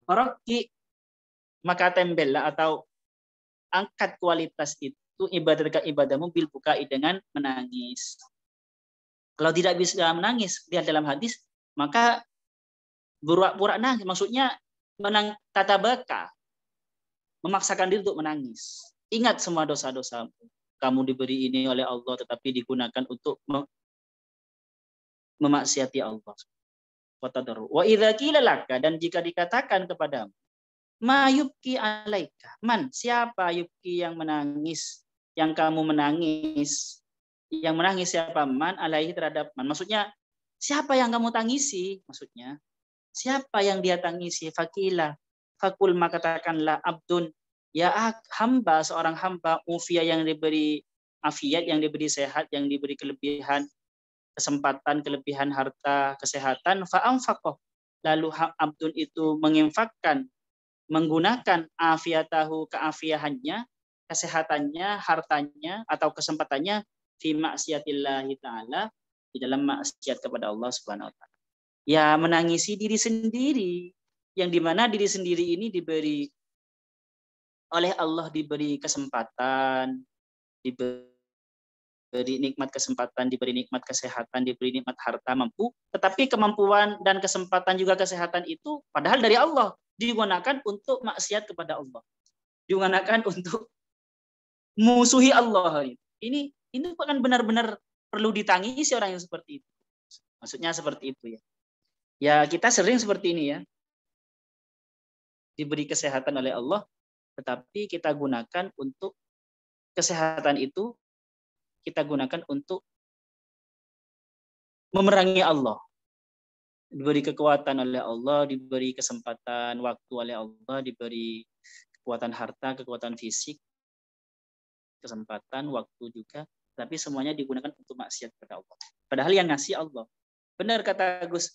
meroki maka tembellah atau angkat kualitas itu ibadah ibadahmu bil bukai dengan menangis. Kalau tidak bisa menangis, lihat dalam hadis, maka pura-pura nangis. Maksudnya kata baka, memaksakan diri untuk menangis. Ingat semua dosa-dosamu. Kamu diberi ini oleh Allah, tetapi digunakan untuk memaksiati Allah. Wa idza qila laka, dan jika dikatakan kepadamu, ma yubki alaika, man, siapa yubki yang menangis, yang kamu menangis, yang menangis siapa, man alaihi terhadap man, maksudnya siapa yang kamu tangisi, maksudnya siapa yang dia tangisi, fakila, fakul, maka katakanlah, abdun, ya hamba, seorang hamba, ufia, yang diberi afiat, yang diberi sehat, yang diberi kelebihan kesempatan, kelebihan harta, kesehatan, fa'amfaqoh, lalu abdun itu menginfakkan, menggunakan afiatahu, keafiahannya, kesehatannya, hartanya atau kesempatannya, fi maksiatillahi ta'ala, di dalam maksiat kepada Allah Subhanahu wa taala. Ya menangisi diri sendiri, yang dimana diri sendiri ini diberi oleh Allah, diberi kesempatan, diberi nikmat kesempatan, diberi nikmat kesehatan, diberi nikmat harta, mampu, tetapi kemampuan dan kesempatan juga kesehatan itu padahal dari Allah, digunakan untuk maksiat kepada Allah, digunakan untuk musuhi Allah. Ini bukan benar-benar perlu ditangisi orang yang seperti itu. Maksudnya seperti itu ya. Ya kita sering seperti ini ya. Diberi kesehatan oleh Allah, tetapi kita gunakan untuk kesehatan itu, kita gunakan untuk memerangi Allah. Diberi kekuatan oleh Allah, diberi kesempatan waktu oleh Allah, diberi kekuatan harta, kekuatan fisik, kesempatan waktu juga, tapi semuanya digunakan untuk maksiat kepada Allah. Padahal yang ngasih Allah. Benar kata Gus.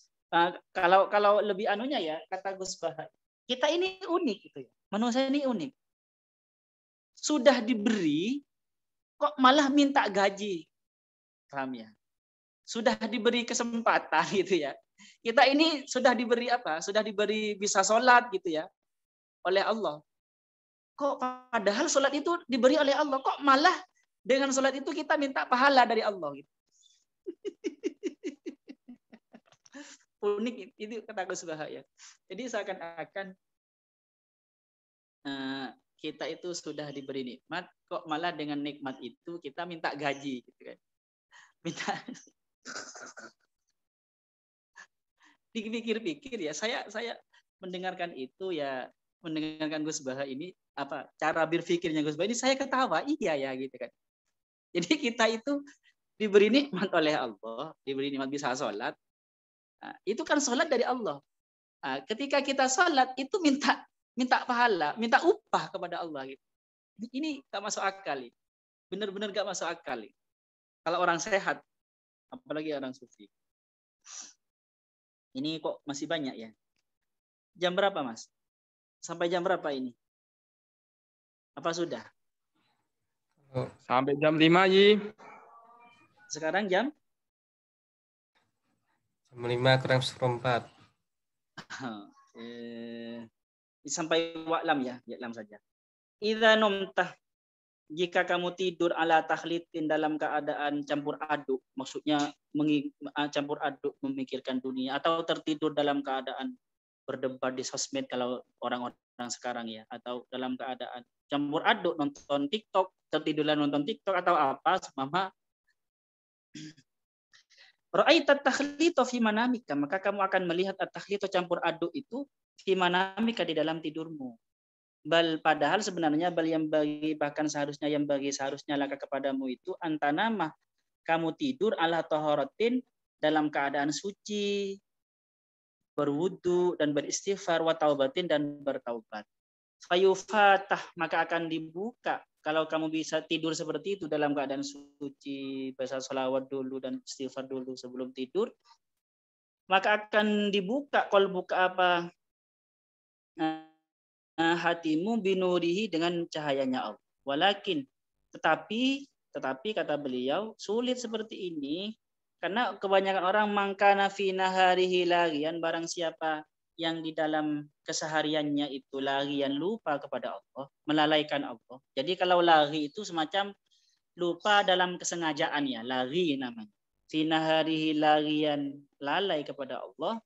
Kalau lebih anunya ya, kata Gus Bahar, kita ini unik gitu ya. Manusia ini unik. Sudah diberi kok malah minta gaji. Paham ya? Sudah diberi kesempatan gitu ya. Kita ini sudah diberi apa? Sudah diberi bisa sholat gitu ya oleh Allah. Kok padahal sholat itu diberi oleh Allah, kok malah dengan sholat itu kita minta pahala dari Allah gitu. Unik itu kata Gus Bahaya. Jadi seakan-akan kita itu sudah diberi nikmat, kok malah dengan nikmat itu kita minta gaji gitu kan. Minta dipikir-pikir ya, saya mendengarkan itu ya, mendengarkan Gus Bahaya ini apa cara berpikirnya Gus Bahaya ini, saya ketawa, iya ya gitu kan. Jadi kita itu diberi nikmat oleh Allah, diberi nikmat bisa sholat. Nah, itu kan sholat dari Allah. Nah, ketika kita sholat itu minta pahala, minta upah kepada Allah gitu. Ini gak masuk akal. Benar-benar gak masuk akal. Kalau orang sehat, apalagi orang sufi. Ini kok masih banyak ya. Jam berapa Mas? Sampai jam berapa ini? Apa sudah? Sampai jam 5 Ji. Sekarang jam? Jam 5 kurang seperempat. Sampai wa'lam ya, wa'lam saja. Idza numtah, jika kamu tidur ala takhlitin, dalam keadaan campur aduk, maksudnya campur aduk memikirkan dunia, atau tertidur dalam keadaan berdebat di sosmed kalau orang-orang sekarang ya, atau dalam keadaan campur aduk nonton TikTok, tertiduran nonton TikTok atau apa, mama ra'aita takhlita fi manamika, maka kamu akan melihat at-takhlita campur aduk itu fi manamika, di dalam tidurmu. Bal, padahal sebenarnya bahkan seharusnya laka kepadamu itu antanama, kamu tidur ala taharatin, dalam keadaan suci, berwudu dan beristighfar, wa taubatin, dan bertaubat. Fayufatah, maka akan dibuka, kalau kamu bisa tidur seperti itu dalam keadaan suci, baca sholawat dulu dan istighfar dulu sebelum tidur, maka akan dibuka qalbuka apa hatimu binurihi dengan cahayanya Allah. Walakin tetapi kata beliau sulit seperti ini karena kebanyakan orang mangkana fi naharihi laghian, barang siapa yang di dalam kesehariannya itu laghian, lupa kepada Allah, melalaikan Allah. Jadi kalau laghi itu semacam lupa dalam kesengajaan, ya, laghi namanya. Fi naharihi laghian, lalai kepada Allah.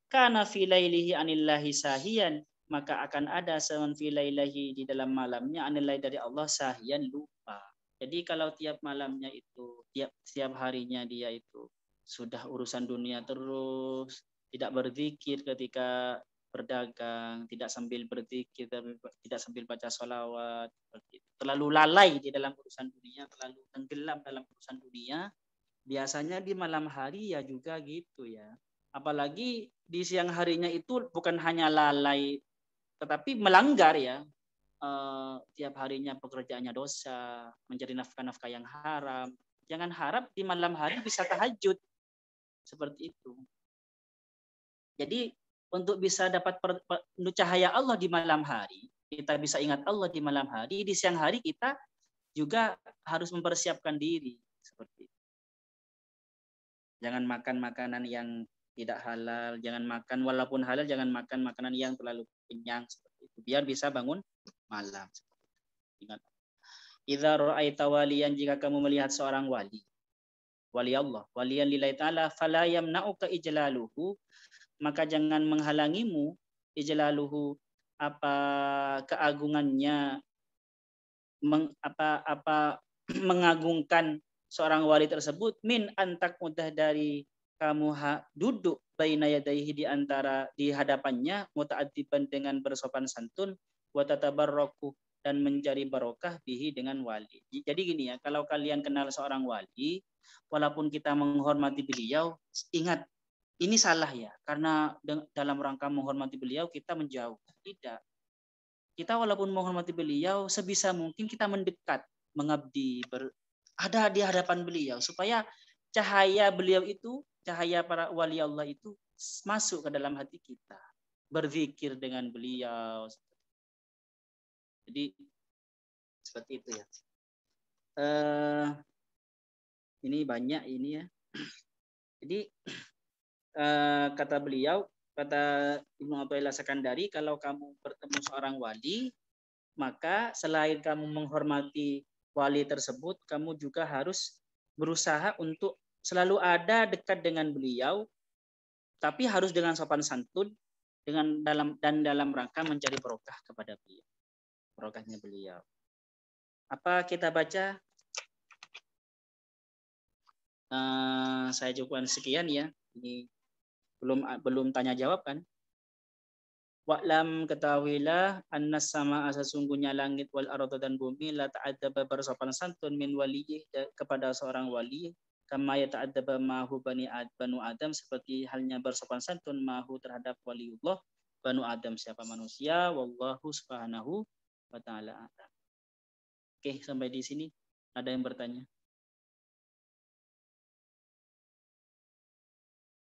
Kana fi lailihi anillahi sahiyan, maka akan ada seman fi lailihi di dalam malamnya anillahi dari Allah sahiyan, lupa. Jadi kalau tiap malamnya itu, tiap harinya dia itu sudah urusan dunia terus, tidak berzikir ketika berdagang, tidak sambil berzikir, tidak sambil baca sholawat, terlalu lalai di dalam urusan dunia, terlalu tenggelam dalam urusan dunia, biasanya di malam hari ya juga gitu ya. Apalagi di siang harinya itu bukan hanya lalai, tetapi melanggar ya. Tiap harinya pekerjaannya dosa, mencari nafkah-nafkah yang haram. Jangan harap di malam hari bisa tahajud. Seperti itu. Jadi untuk bisa dapat cahaya Allah di malam hari, kita bisa ingat Allah di malam hari, di siang hari kita juga harus mempersiapkan diri. Seperti itu. Jangan makan makanan yang tidak halal, jangan makan walaupun halal, jangan makan makanan yang terlalu kenyang seperti itu. Biar bisa bangun malam. Ingat. Idza ra'aita waliyan, jika kamu melihat seorang wali Allah, waliyan lillahi ta'ala, fala yamna'uka ijlaluhu, maka jangan menghalangimu ijlaluhu, apa keagungannya, mengagungkan seorang wali tersebut, min antak mudah dari kamu duduk baina yadaihi di hadapannya, muta'addiban dengan bersopan santun, wa tatabarraku dan mencari barokah bihi dengan wali. Jadi gini ya, kalau kalian kenal seorang wali, walaupun kita menghormati beliau, ingat ini salah ya, karena dalam rangka menghormati beliau kita menjauh. Tidak. Kita walaupun menghormati beliau, sebisa mungkin kita mendekat, mengabdi, ada di hadapan beliau supaya cahaya beliau itu, cahaya para wali Allah itu masuk ke dalam hati kita. Berzikir dengan beliau. Jadi seperti itu ya. Ini banyak ini ya. Jadi kata beliau, kata Ibnu Athaillah Sakandari, kalau kamu bertemu seorang wali, maka selain kamu menghormati wali tersebut, kamu juga harus berusaha untuk selalu ada dekat dengan beliau, tapi harus dengan sopan santun, dalam rangka mencari barokah kepada beliau, barokahnya beliau. Apa kita baca? Saya cukupkan sekian ya. Ini belum tanya jawab kan? Wa'lam, ketahuilah, annas sama sesungguhnya langit wal arda dan bumi, la ta'addaba bersopan santun min waliyih kepada seorang wali, kama ya ta'addaba mahu banu Adam, seperti halnya bersopan santun mahu terhadap waliullah banu Adam, siapa manusia, wallahu subhanahu wa ta'ala. Oke, sampai di sini. Ada yang bertanya?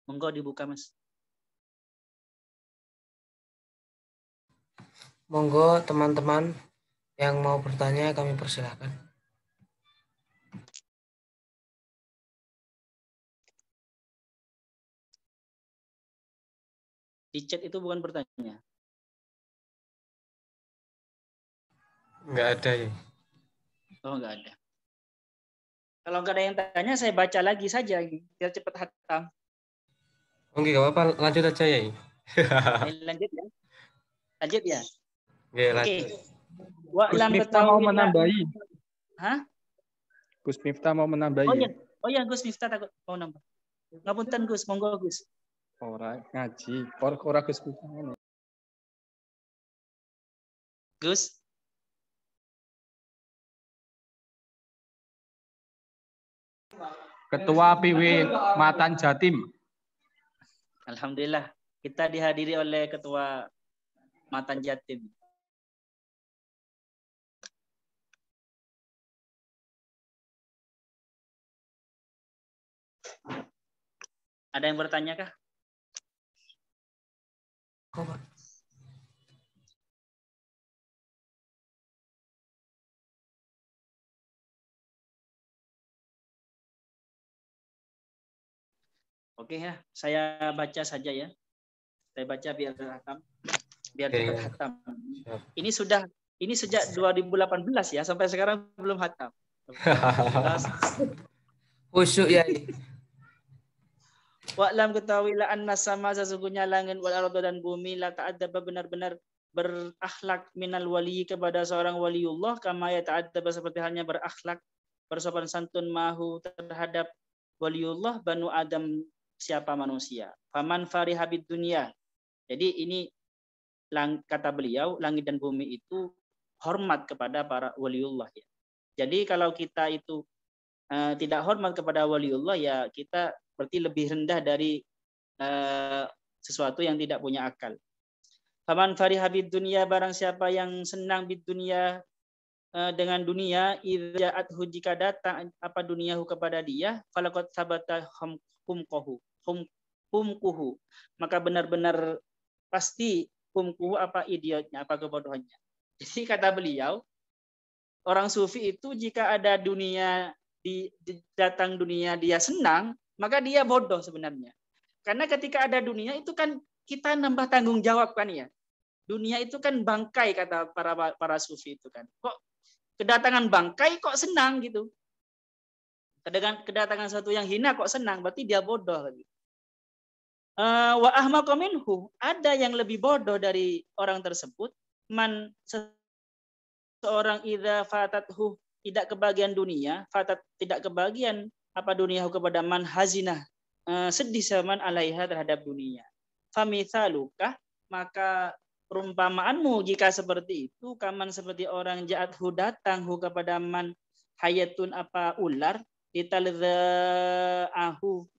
Monggo dibuka, Mas. Monggo teman-teman yang mau bertanya kami persilahkan. Di chat itu bukan bertanya. Enggak ada ya. Oh, enggak ada. Kalau enggak ada yang tanya, saya baca lagi saja biar cepat hatam. Oke, enggak apa-apa, lanjut aja ya. Lanjut ya. Lanjut ya. Oke, Oke. lanjut. Gus Miftah mau menambahi. Hah? Gus Miftah mau menambahi. Oh iya, Gus Miftah takut mau nambah. Ngapunten Gus, monggo Gus. Ora ngaji, ora Gus Miftah ngene. Gus. Ketua PW Matan Jatim. Alhamdulillah, kita dihadiri oleh Ketua Matan Jatim. Ada yang bertanya kah? Oke ya, saya baca saja ya. Saya baca biar hatam, biar Oke, cepat ya. hatam. Siap. Ini sejak 2018 ya, sampai sekarang belum hatam. 2018. Khusyuk ya. Wa'lam ketahuilah anna sama sesungguhnya langit wal arda dan bumi la ta'addaba benar-benar berakhlak minal wali kepada seorang waliullah kama ya ta'addaba seperti halnya berakhlak bersopan santun mahu terhadap waliullah banu Adam siapa manusia. Faman farihabid dunia. Jadi ini kata beliau langit dan bumi itu hormat kepada para waliullah ya. Jadi kalau kita itu tidak hormat kepada waliullah ya kita berarti lebih rendah dari sesuatu yang tidak punya akal. Faman farihabid dunia barang siapa yang senang bid dunia dengan dunia idzaathu jika datang apa duniahu kepada dia falaqad sabata humkuhu maka benar-benar pasti humkuhu apa idiotnya apa kebodohannya. Jadi kata beliau orang sufi itu jika ada dunia datang dunia dia senang maka dia bodoh sebenarnya. Karena ketika ada dunia itu kan kita nambah tanggung jawab kan ya. Dunia itu kan bangkai kata para sufi itu kan. Kok kedatangan bangkai kok senang gitu. Kedatangan satu yang hina kok senang berarti dia bodoh lagi. Wa ahmaqa minhu ada yang lebih bodoh dari orang tersebut man seorang idza fatathu tidak kebagian dunia, fatat tidak kebagian apa duniahu kepada man hazinah sedih zaman alaiha terhadap dunia. Famithaluka maka perumpamaanmu jika seperti itu kaman seperti orang ja'athu datang hu kepada man hayatun apa ular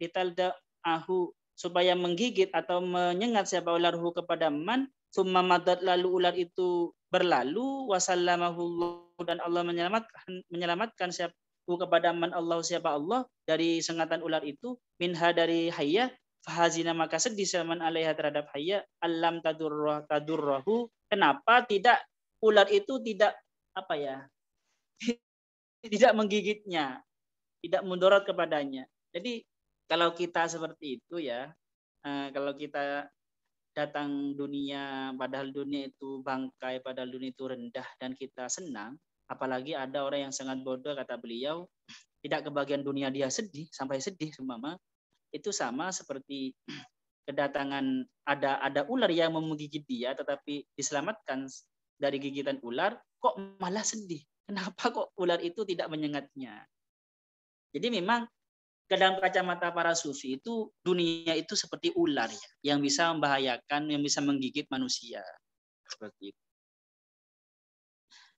ditalda'ahu supaya menggigit atau menyengat siapa ularhu kepada man summa madat lalu ular itu berlalu wasallamahu dan Allah menyelamatkan siapa kepada man Allah siapa Allah dari sengatan ular itu minha dari hayya fahazina maka sedih zaman alaiha terhadap hayya alam tadurrahu kenapa tidak ular itu tidak apa ya tidak menggigitnya tidak mudarat kepadanya. Jadi kalau kita seperti itu ya kalau kita datang dunia padahal dunia itu bangkai padahal dunia itu rendah dan kita senang apalagi ada orang yang sangat bodoh kata beliau tidak kebagian dunia dia sedih sampai sedih seumpama itu sama seperti kedatangan ada ular yang menggigit dia tetapi diselamatkan dari gigitan ular kok malah sedih kenapa kok ular itu tidak menyengatnya. Jadi memang dalam kacamata para sufi itu dunia itu seperti ular ya, yang bisa membahayakan yang bisa menggigit manusia seperti itu.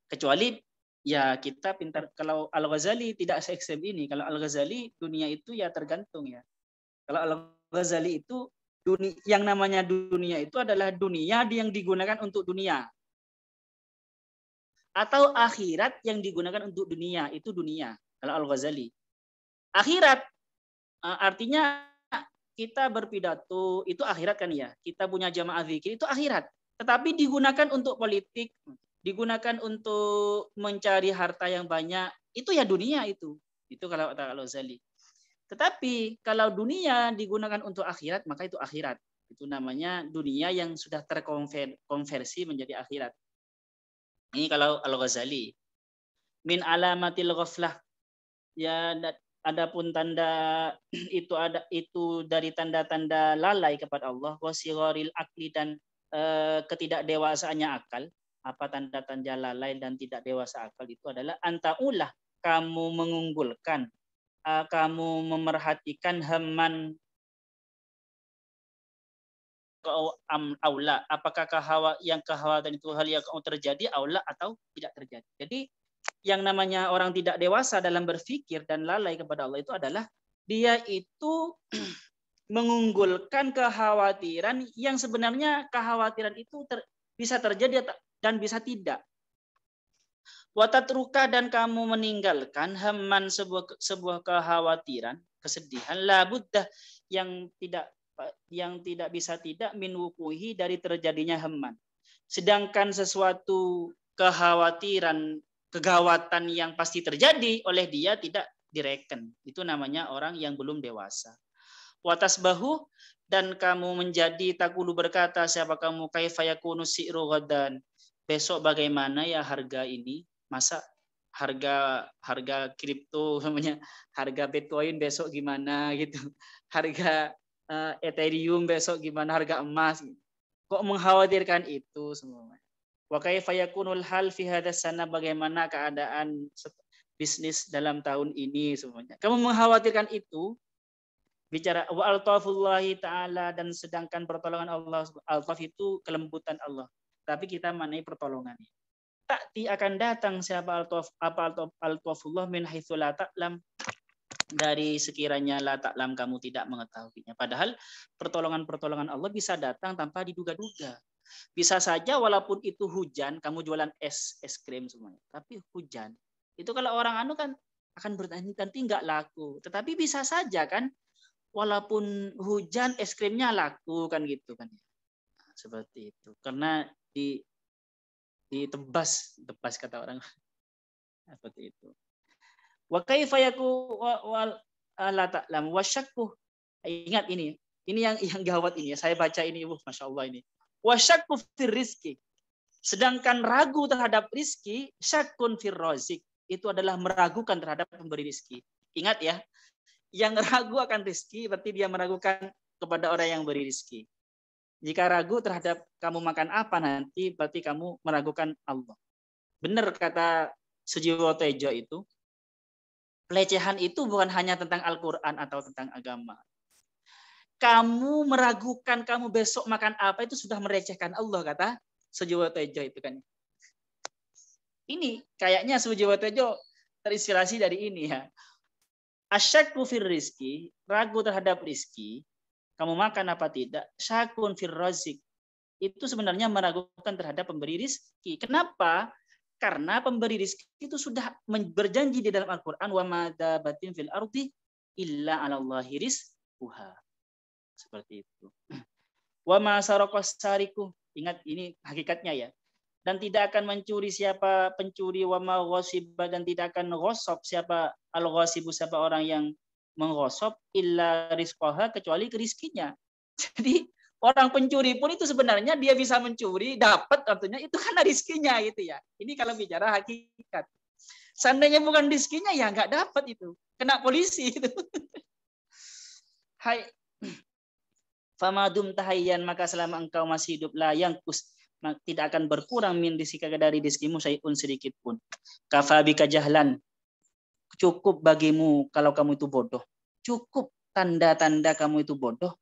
Kecuali ya kita pintar kalau Al-Ghazali tidak se-ekstrem ini. Kalau Al-Ghazali dunia itu ya tergantung ya. Kalau Al-Ghazali itu yang namanya dunia itu adalah dunia yang digunakan untuk dunia. Atau akhirat yang digunakan untuk dunia, itu dunia. Kalau Al-Ghazali. Akhirat artinya kita berpidato, itu akhirat kan ya. Kita punya jamaah zikir, itu akhirat. Tetapi digunakan untuk politik, digunakan untuk mencari harta yang banyak, itu ya dunia itu. Itu kalau kata Al-Ghazali. Tetapi kalau dunia digunakan untuk akhirat, maka itu akhirat. Itu namanya dunia yang sudah terkonversi menjadi akhirat. Ini kalau Al-Ghazali. Min alamatil ghaflah. Ya, adapun tanda itu dari tanda-tanda lalai kepada Allah, wasiril akli dan ketidakdewasaannya akal. Apa tanda-tanda lalai dan tidak dewasa akal itu adalah antaulah kamu mengunggulkan kamu memerhatikan haman aula apakah kekhawatiran itu hal yang terjadi aula atau tidak terjadi. Jadi yang namanya orang tidak dewasa dalam berpikir dan lalai kepada Allah itu adalah dia itu mengunggulkan kekhawatiran yang sebenarnya kekhawatiran itu bisa terjadi dan bisa tidak. Watatruka dan kamu meninggalkan haman sebuah kekhawatiran, kesedihan, labuddah yang tidak bisa tidak min wukuhi dari terjadinya haman. Sedangkan sesuatu kekhawatiran, kegawatan yang pasti terjadi oleh dia tidak direken. Itu namanya orang yang belum dewasa. Watasbahu, dan kamu menjadi takulu berkata siapa kamu, kaifa yakunu si'ru ghadan, besok bagaimana ya harga ini, masa harga kripto namanya, harga Bitcoin besok gimana gitu, harga Ethereum besok gimana, harga emas, kok mengkhawatirkan itu semua. Wa kaifa yakunul hal fi hadas sana, bagaimana keadaan bisnis dalam tahun ini semuanya. Kamu mengkhawatirkan itu, bicara wa altafullahi ta'ala, dan sedangkan pertolongan Allah, altaf itu kelembutan Allah, tapi kita manai pertolongannya. Ta'ti, akan datang siapa altafullah min haitsu la ta'lam, dari sekiranya la ta'lam kamu tidak mengetahuinya. Padahal pertolongan Allah bisa datang tanpa diduga-duga. Bisa saja walaupun itu hujan, kamu jualan es krim semuanya, tapi hujan itu kalau orang anu kan akan bertanya nanti nggak laku. Tetapi bisa saja kan walaupun hujan es krimnya laku kan gitu kan. Nah, seperti itu. Karena ditebas kata orang. Seperti itu. Wa kaifa yaku wal la ta'lam wasyakku. Ingat ini yang gawat ini. Saya baca ini, Masya Allah ini. Wasyakku fir rizki. Sedangkan ragu terhadap rizki, syakun fir razik, itu adalah meragukan terhadap pemberi rizki. Ingat ya, yang ragu akan rizki berarti dia meragukan kepada orang yang beri rizki. Jika ragu terhadap kamu makan apa nanti, berarti kamu meragukan Allah. Benar kata Sujiwo Tejo itu, pelecehan itu bukan hanya tentang Al-Quran atau tentang agama. Kamu meragukan kamu besok makan apa, itu sudah merecehkan Allah, kata Sujiwo Tejo itu kan. Ini kayaknya Sujiwo Tejo terinspirasi dari ini ya. Asyakku fir rizki, ragu terhadap rizki, kamu makan apa tidak, syakun fir razik, itu sebenarnya meragukan terhadap pemberi rizki. Kenapa? Karena pemberi rizki itu sudah berjanji di dalam Al-Quran, wa madabatin fil ardi illa 'alallahi rizquha. Seperti itu. Wa ma saraqas sariku, ingat ini hakikatnya ya. Dan tidak akan mencuri siapa pencuri, wa ma ghasiba, dan tidak akan ghasab siapa al-ghasibu, siapa orang yang menggosop, illa rizqaha, kecuali rizkinya. Jadi orang pencuri pun itu sebenarnya dia bisa mencuri, dapat tentunya itu karena rizkinya gitu ya. Ini kalau bicara hakikat. Seandainya bukan rizkinya ya nggak dapat itu, kena polisi itu. Hai, famadum tahayyan, maka selama engkau masih hidup, la yangkus, tidak akan berkurang min rizqika, dari rizkimu syai'un, sedikit pun. Kafabika jahlan, cukup bagimu kalau kamu itu bodoh. Cukup tanda-tanda kamu itu bodoh.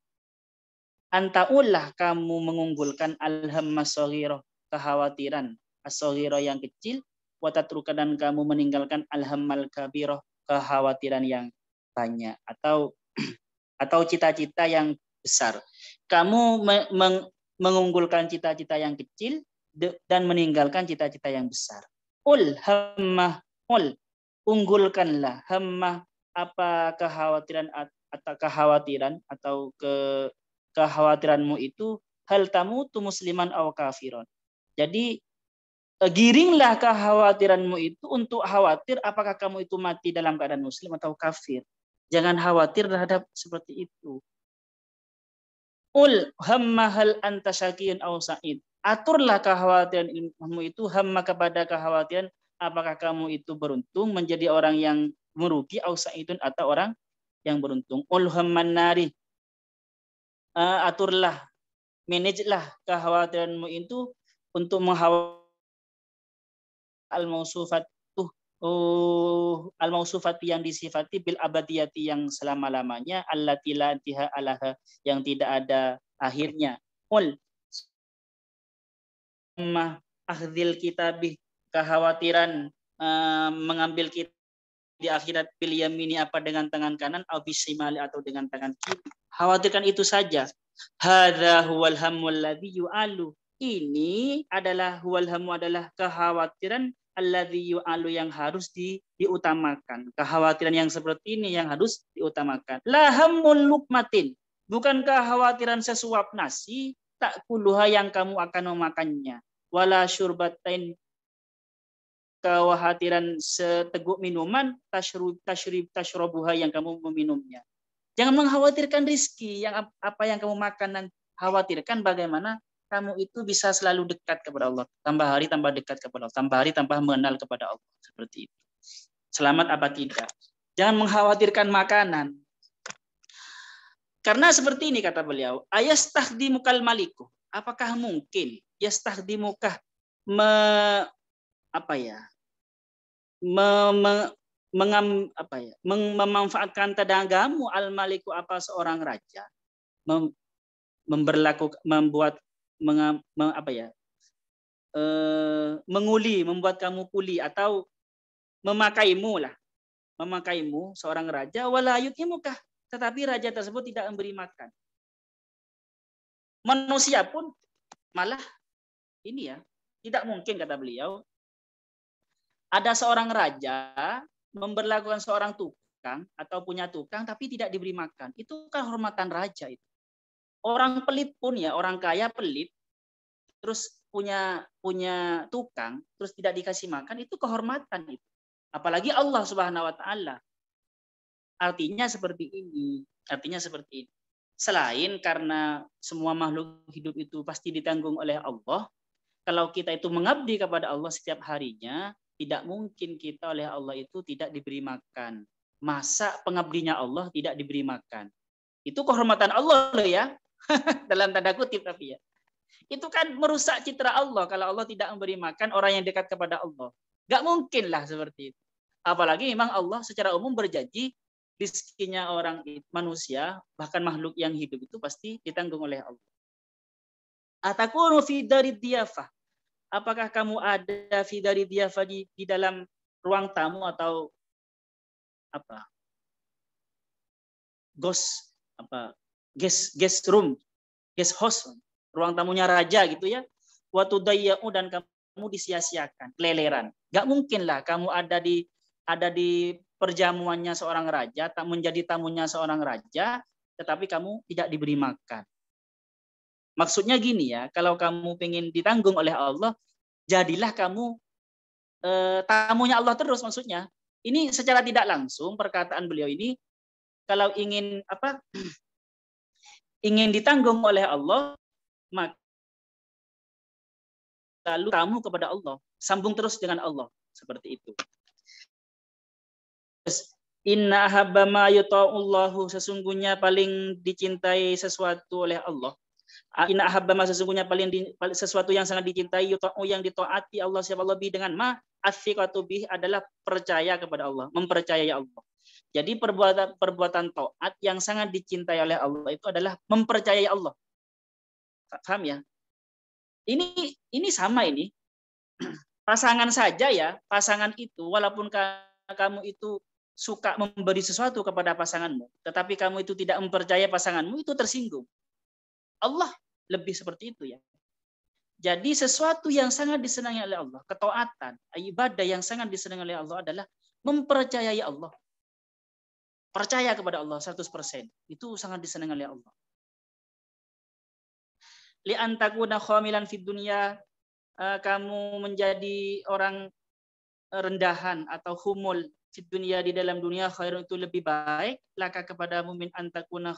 Antaulah kamu mengunggulkan al-hammas shaghirah, kekhawatiran as-shaghirah yang kecil, wa tatruka, dan kamu meninggalkan al-hammal kabirah, kekhawatiran yang banyak, atau cita-cita yang besar. Kamu mengunggulkan cita-cita yang kecil dan meninggalkan cita-cita yang besar. Hammah, unggulkanlah, hammah, apa kekhawatiran atau kekhawatiranmu itu, hal tamutu musliman aw kafiron. Jadi giringlah kekhawatiranmu itu untuk khawatir apakah kamu itu mati dalam keadaan muslim atau kafir. Jangan khawatir terhadap seperti itu. Hamma hal anta syakiyun aw sa'id. Aturlah kekhawatiran ilmumu itu, hamma, kepada kekhawatiran apakah kamu itu beruntung menjadi orang yang merugi, aw sa'idun, atau orang yang beruntung. Hamman nari, aturlah, manajelah kekhawatiranmu itu untuk menghawat al-mausufati, yang disifati, bil abadiyati, yang selama-lamanya, allati la intiha alaha, yang tidak ada akhirnya. Akhdil kitabih, kekhawatiran mengambil kitab di akhirat, bil yamini, apa dengan tangan kanan, au bisimali, atau dengan tangan kiri. Khawatirkan itu saja. Hadza huwal hammul ladzi yu'alu, ini adalah huwal hammu, adalah kekhawatiran alladzi yu'alu, yang harus diutamakan. Kekhawatiran yang seperti ini yang harus diutamakan. La hammul luqmatin, bukan kekhawatiran sesuap nasi, tak kuluha, yang kamu akan memakannya. Wala syurbatain, kekhawatiran seteguk minuman, tashrobuha, yang kamu meminumnya. Jangan mengkhawatirkan rizki, yang apa yang kamu makan, dan khawatirkan bagaimana kamu itu bisa selalu dekat kepada Allah. Tambah hari tambah dekat kepada Allah. Tambah hari tambah mengenal kepada Allah. Seperti itu. Selamat apa tidak. Jangan mengkhawatirkan makanan. Karena seperti ini kata beliau. Ayastahdimukal maliku. Apakah mungkin yastahdimukah memanfaatkan tenagamu al-maliku apa seorang raja, membuat kamu kuli atau memakaimu seorang raja, wala yut'imukah, tetapi raja tersebut tidak memberi makan. Manusia pun malah ini ya, tidak mungkin kata beliau ada seorang raja memberlakukan seorang tukang atau punya tukang tapi tidak diberi makan. Itu kehormatan raja itu. Orang pelit pun ya, orang kaya pelit terus punya tukang terus tidak dikasih makan, itu kehormatan itu. Apalagi Allah Subhanahu wa taala. Artinya seperti ini. Selain karena semua makhluk hidup itu pasti ditanggung oleh Allah, kalau kita itu mengabdi kepada Allah setiap harinya, tidak mungkin kita oleh Allah itu tidak diberi makan. Masa pengabdinya Allah tidak diberi makan? Itu kehormatan Allah loh ya. Dalam tanda kutip tapi ya. Itu kan merusak citra Allah kalau Allah tidak memberi makan orang yang dekat kepada Allah. Gak mungkin lah seperti itu. Apalagi memang Allah secara umum berjanji rizkinya orang manusia, bahkan makhluk yang hidup itu pasti ditanggung oleh Allah. Atakunu fi darid diyafah. Apakah kamu ada fi darid diyafah di dalam ruang tamu atau apa? Guest room, guest house, ruang tamunya raja gitu ya. Wa tudayya'u, dan kamu disia-siakan, keleleran. Gak mungkin lah kamu ada di perjamuannya seorang raja, tak menjadi tamunya seorang raja, tetapi kamu tidak diberi makan. Maksudnya gini ya, kalau kamu pengen ditanggung oleh Allah, jadilah kamu tamunya Allah terus maksudnya. Ini secara tidak langsung perkataan beliau ini, kalau ingin ingin ditanggung oleh Allah, maka lalu tamu kepada Allah, sambung terus dengan Allah, seperti itu. Inna habba ma yuta'ullahu, sesungguhnya paling dicintai sesuatu oleh Allah. Inna habba ma, sesungguhnya sesuatu yang sangat dicintai, yuta'u, yang ditaati Allah siapa lebih dengan ma, athiqatu bih, adalah percaya kepada Allah, mempercayai Allah. Jadi perbuatan taat yang sangat dicintai oleh Allah itu adalah mempercayai Allah. Paham ya? Ini sama ini. Pasangan saja ya, pasangan itu walaupun kamu itu suka memberi sesuatu kepada pasanganmu, tetapi kamu itu tidak mempercayai pasanganmu, itu tersinggung. Allah lebih seperti itu ya. Jadi sesuatu yang sangat disenangi oleh Allah, ketaatan, ibadah yang sangat disenangi oleh Allah adalah mempercayai Allah. Percaya kepada Allah 100%. Itu sangat disenangi oleh Allah. Li antakuna khamilan fid dunya, kamu menjadi orang rendahan atau humul fid dunya, di dalam dunia, khairun, itu lebih baik laka kepadamu min antakuna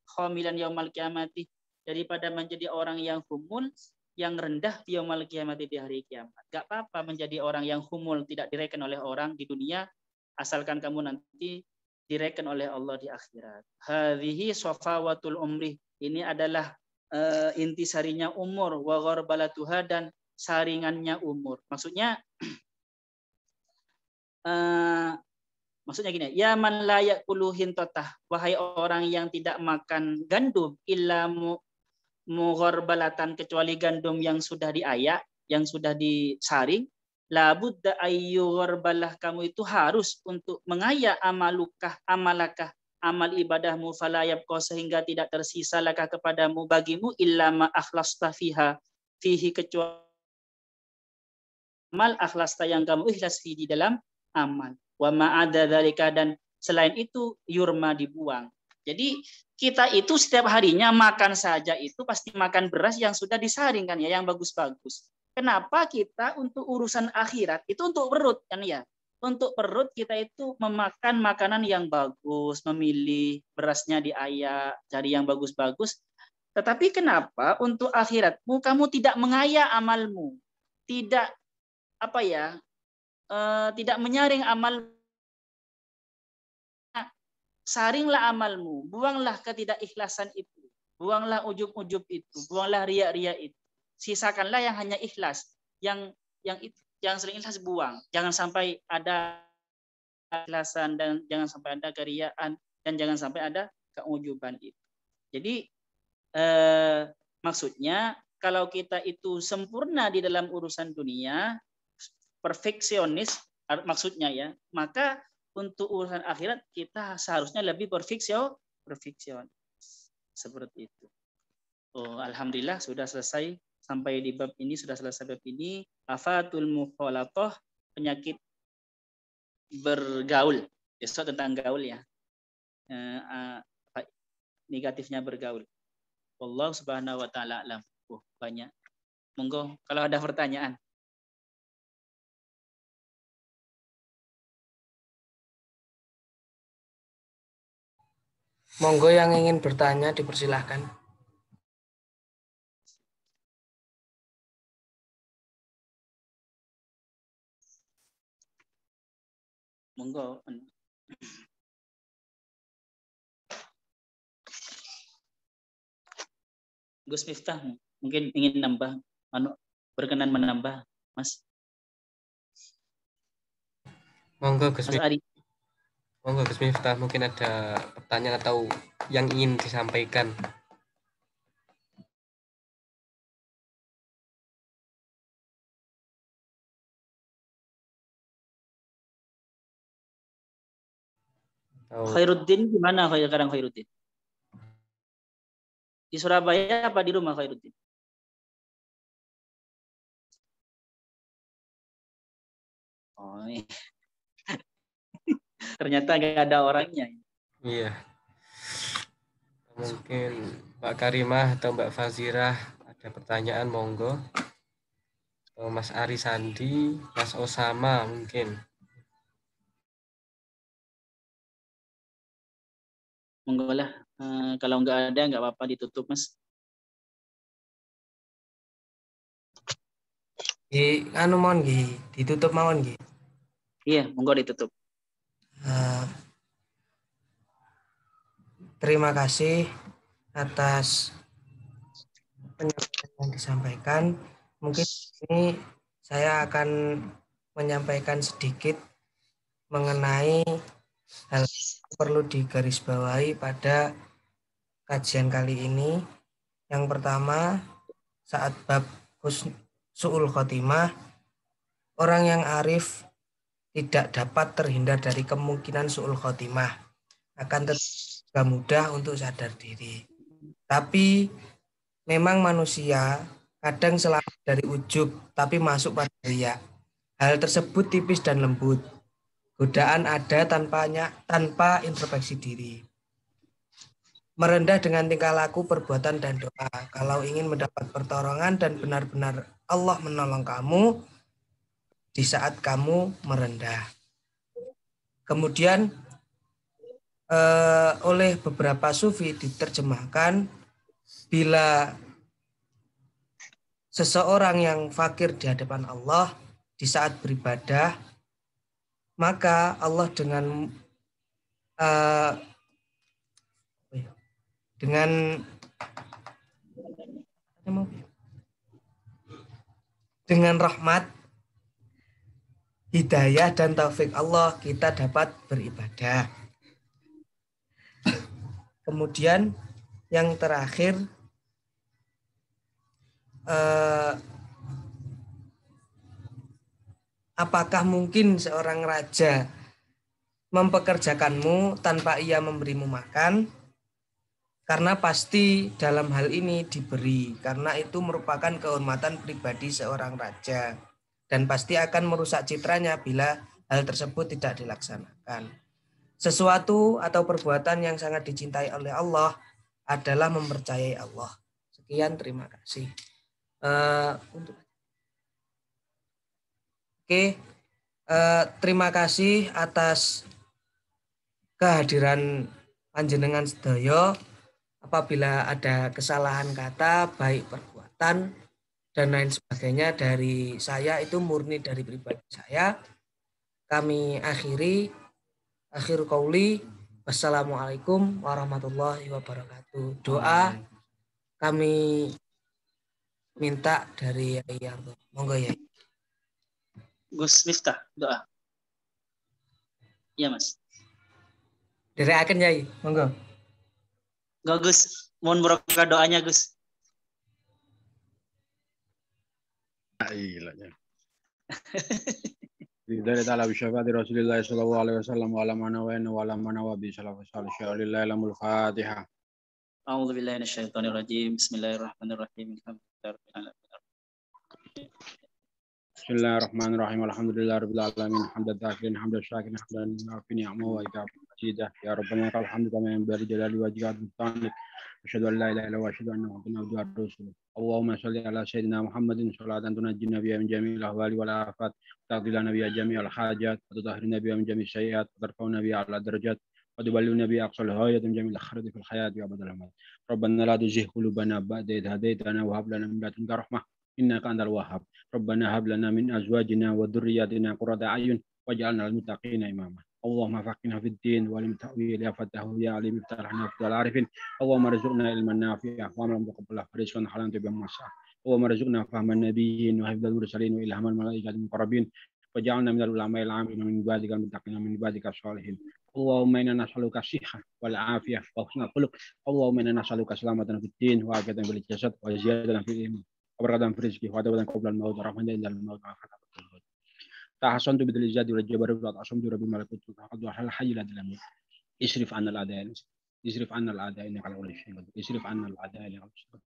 khamilan yaumal kiamati, daripada menjadi orang yang humul, yang rendah di yaumal kiamati, di hari kiamat. Gak apa-apa menjadi orang yang humul, tidak direken oleh orang di dunia, asalkan kamu nanti direken oleh Allah di akhirat. Hadhihi safawatul umri, ini adalah intisarinya umur, wa gharbalatuha, dan saringannya umur. Maksudnya gini, ya man la yaqulu hintotah, wahai orang yang tidak makan gandum, illa mugharbalatan, kecuali gandum yang sudah diayak, yang sudah disaring, la budda ayyugharbalah, kamu itu harus untuk mengayak amalakah, amal ibadahmu, fala yabqa, sehingga tidak tersisa laka kepadamu, bagimu, illa ma akhlasta fihi, kecuali amal akhlasta yang kamu ikhlas di dalam amal. Wa ma'ada dzalika, dan selain itu yurma, dibuang. Jadi kita itu setiap harinya makan saja itu pasti makan beras yang sudah disaring kan ya, yang bagus-bagus. Kenapa kita untuk urusan akhirat itu untuk perut kan ya? untuk perut kita itu memakan makanan yang bagus, memilih berasnya diayak, cari yang bagus-bagus. Tetapi kenapa untuk akhiratmu kamu tidak mengayak amalmu, tidak tidak menyaring amal, saringlah amalmu, buanglah ketidakikhlasan itu, buanglah ujub-ujub itu, buanglah riya-riya itu, sisakanlah yang hanya ikhlas, yang sering ikhlas buang, jangan sampai ada ikhlasan dan jangan sampai ada keriaan dan jangan sampai ada keujuban itu. Jadi maksudnya kalau kita itu sempurna di dalam urusan dunia, perfeksionis maksudnya ya, maka untuk urusan akhirat kita seharusnya lebih perfeksionis seperti itu. Oh, alhamdulillah sudah selesai sampai di bab ini, sudah selesai bab ini. Afatul mukhalatah, penyakit bergaul. Besok tentang gaul ya. Negatifnya bergaul. Allah Subhanahu wa taala alam. Banyak. Monggo kalau ada pertanyaan. Monggo yang ingin bertanya dipersilahkan. Monggo. Gus Miftah mungkin ingin nambah, berkenan menambah, Mas. Monggo Gus Mas Ari. Monggo Gus Miftah, mungkin ada pertanyaan atau yang ingin disampaikan. Khairuddin gimana sekarang Khairuddin? Di Surabaya apa di rumah Khairuddin? Oh, iya. Ternyata nggak ada orangnya. Iya. Mungkin Mbak Karimah atau Mbak Fazirah ada pertanyaan, monggo. Atau Mas Ari Sandi, Mas Osama mungkin. Monggo lah. Kalau nggak ada nggak apa-apa, ditutup Mas. Mohon ditutup mawon nggih. Iya, monggo ditutup. Terima kasih atas penyampaian yang disampaikan. Mungkin ini saya akan menyampaikan sedikit mengenai hal yang perlu digarisbawahi pada kajian kali ini. Yang pertama, saat bab su'ul khotimah, orang yang arif tidak dapat terhindar dari kemungkinan su'ul khotimah, akan tetap mudah untuk sadar diri. Tapi memang manusia kadang selamat dari ujub, tapi masuk pada riya. Hal tersebut tipis dan lembut. Godaan ada tanpa introspeksi diri. Merendah dengan tingkah laku, perbuatan, dan doa. Kalau ingin mendapat pertolongan dan benar-benar Allah menolong kamu di saat kamu merendah. Kemudian oleh beberapa sufi diterjemahkan, bila seseorang yang fakir di hadapan Allah di saat beribadah, maka Allah dengan rahmat, hidayah dan taufik Allah kita dapat beribadah. Kemudian yang terakhir, apakah mungkin seorang raja mempekerjakanmu tanpa ia memberimu makan? Karena pasti dalam hal ini diberi, karena itu merupakan kehormatan pribadi seorang raja dan pasti akan merusak citranya bila hal tersebut tidak dilaksanakan. Sesuatu atau perbuatan yang sangat dicintai oleh Allah adalah mempercayai Allah. Sekian, terima kasih. Oke, Terima kasih atas kehadiran panjenengan sedaya. Apabila ada kesalahan kata, baik perbuatan dan lain sebagainya dari saya, itu murni dari pribadi saya. Kami akhir qauli, wassalamualaikum warahmatullahi wabarakatuh. Doa kami minta dari Yai Yarto. Monggo Yai. Gus Miftah, doa. Iya Mas. Direkaken Yai, monggo. Enggak Gus, mohon berkah doanya Gus. Dari ta'ala bisyafaati Rasulillah sallallahu alaihi wasallam wa ala mana wa ala mana wa bi sallallahu alaihi wasallam Fatihah. A'udzu billahi minasyaitonir rajim. Bismillahirrahmanirrahim. Bismillahirrahmanirrahim. Alhamdulillahirabbil alamin. Hamdan dzakirin, hamdan syakirin, hamdan nafi'in ni'amahu wa ikafan majidah. Ya Rabbana lakal hamdu kama yanbaghi li jalali wajhika wa asyhadu an la ilaha illallah wa asyhadu anna Muhammadan abduhu wa rasuluh. Allahumma shalli ala sayyidina Muhammadin salatan tunajjina biha min jami'il ahwali wal afat, taqdilana biha jami'al hajat, wa tutahhiruna biha min jami'is sayyi'at, wa tarfa'una biha ala darajat, wa tuballighuna biha aqsal ghayat min jami'il khairati fil hayati wa badal amal. Rabbana la tuzigh qulubana ba'da idh hadaytana wa hab lana min ladunka rahmah innaka antal wahhab. Rabbana hab lana min azwajina wa dhurriyyatina qurrata a'yun waj'alna lil muttaqina imama. Allahumma faqihna fid din wa lim ta'wil ya fatahu ya alim iftarhna fil arifin. Allahumma rizqna ilman nafi'ah wa amal muqabbalah rizqan halalan tayyibam masah. Allahumma rizqna fahman nabiyyin wa hifdzal mursalin wa ilhamal malaikatil muqarrabin. Waj'alna minal ulama'il 'amilin min ibadikal muttaqin min ibadikas shalihin. Allahumma inna nas'aluka sihhah wal 'afiyah wa husnal khuluq. Allahumma inna nas'aluka salamatan fid din wa 'afiyatan fil jasad wa ziyadatan fil ilmi. Wabarakatuh rizki wa tawbatan qablan maut rahmatan indal maut wa akhiratan. Tahassantu bidil izzati wal jabarut wa ashamtu rabbil malakut wa qad hal hayy la dalam. Isrif anna al a'da'a. Isrif anna al a'da'a innaka la shay'in. Isrif anna al a'da'a li al-shay'in.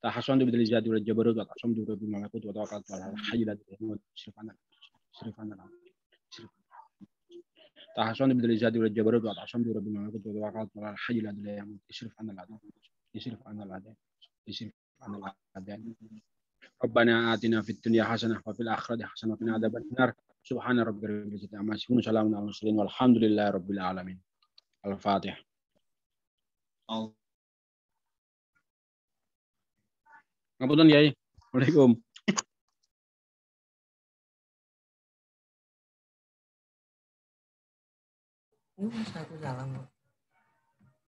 Tahassantu bidil izzati wal jabarut wa ashamtu rabbil malakut wa qad hal hayy la dalam. Isrif anna al Tahassantu bidil izzati wal jabarut wa ashamtu rabbil malakut wa qad hal hayy la dalam. Isrif anna al a'da'a. Isrif anna al a'da'a. Isrif anna al a'da'a. Rabbana atina fid dunya hasanah wa fil akhirati hasanah wa qina adzabannar. Subhana rabbika rabbil izzati amma yasifun. Salamun alal mursalin walhamdulillahi rabbil alamin. Al-Fatihah. Ngapunten Yai. Waalaikumsalam. Satu salam.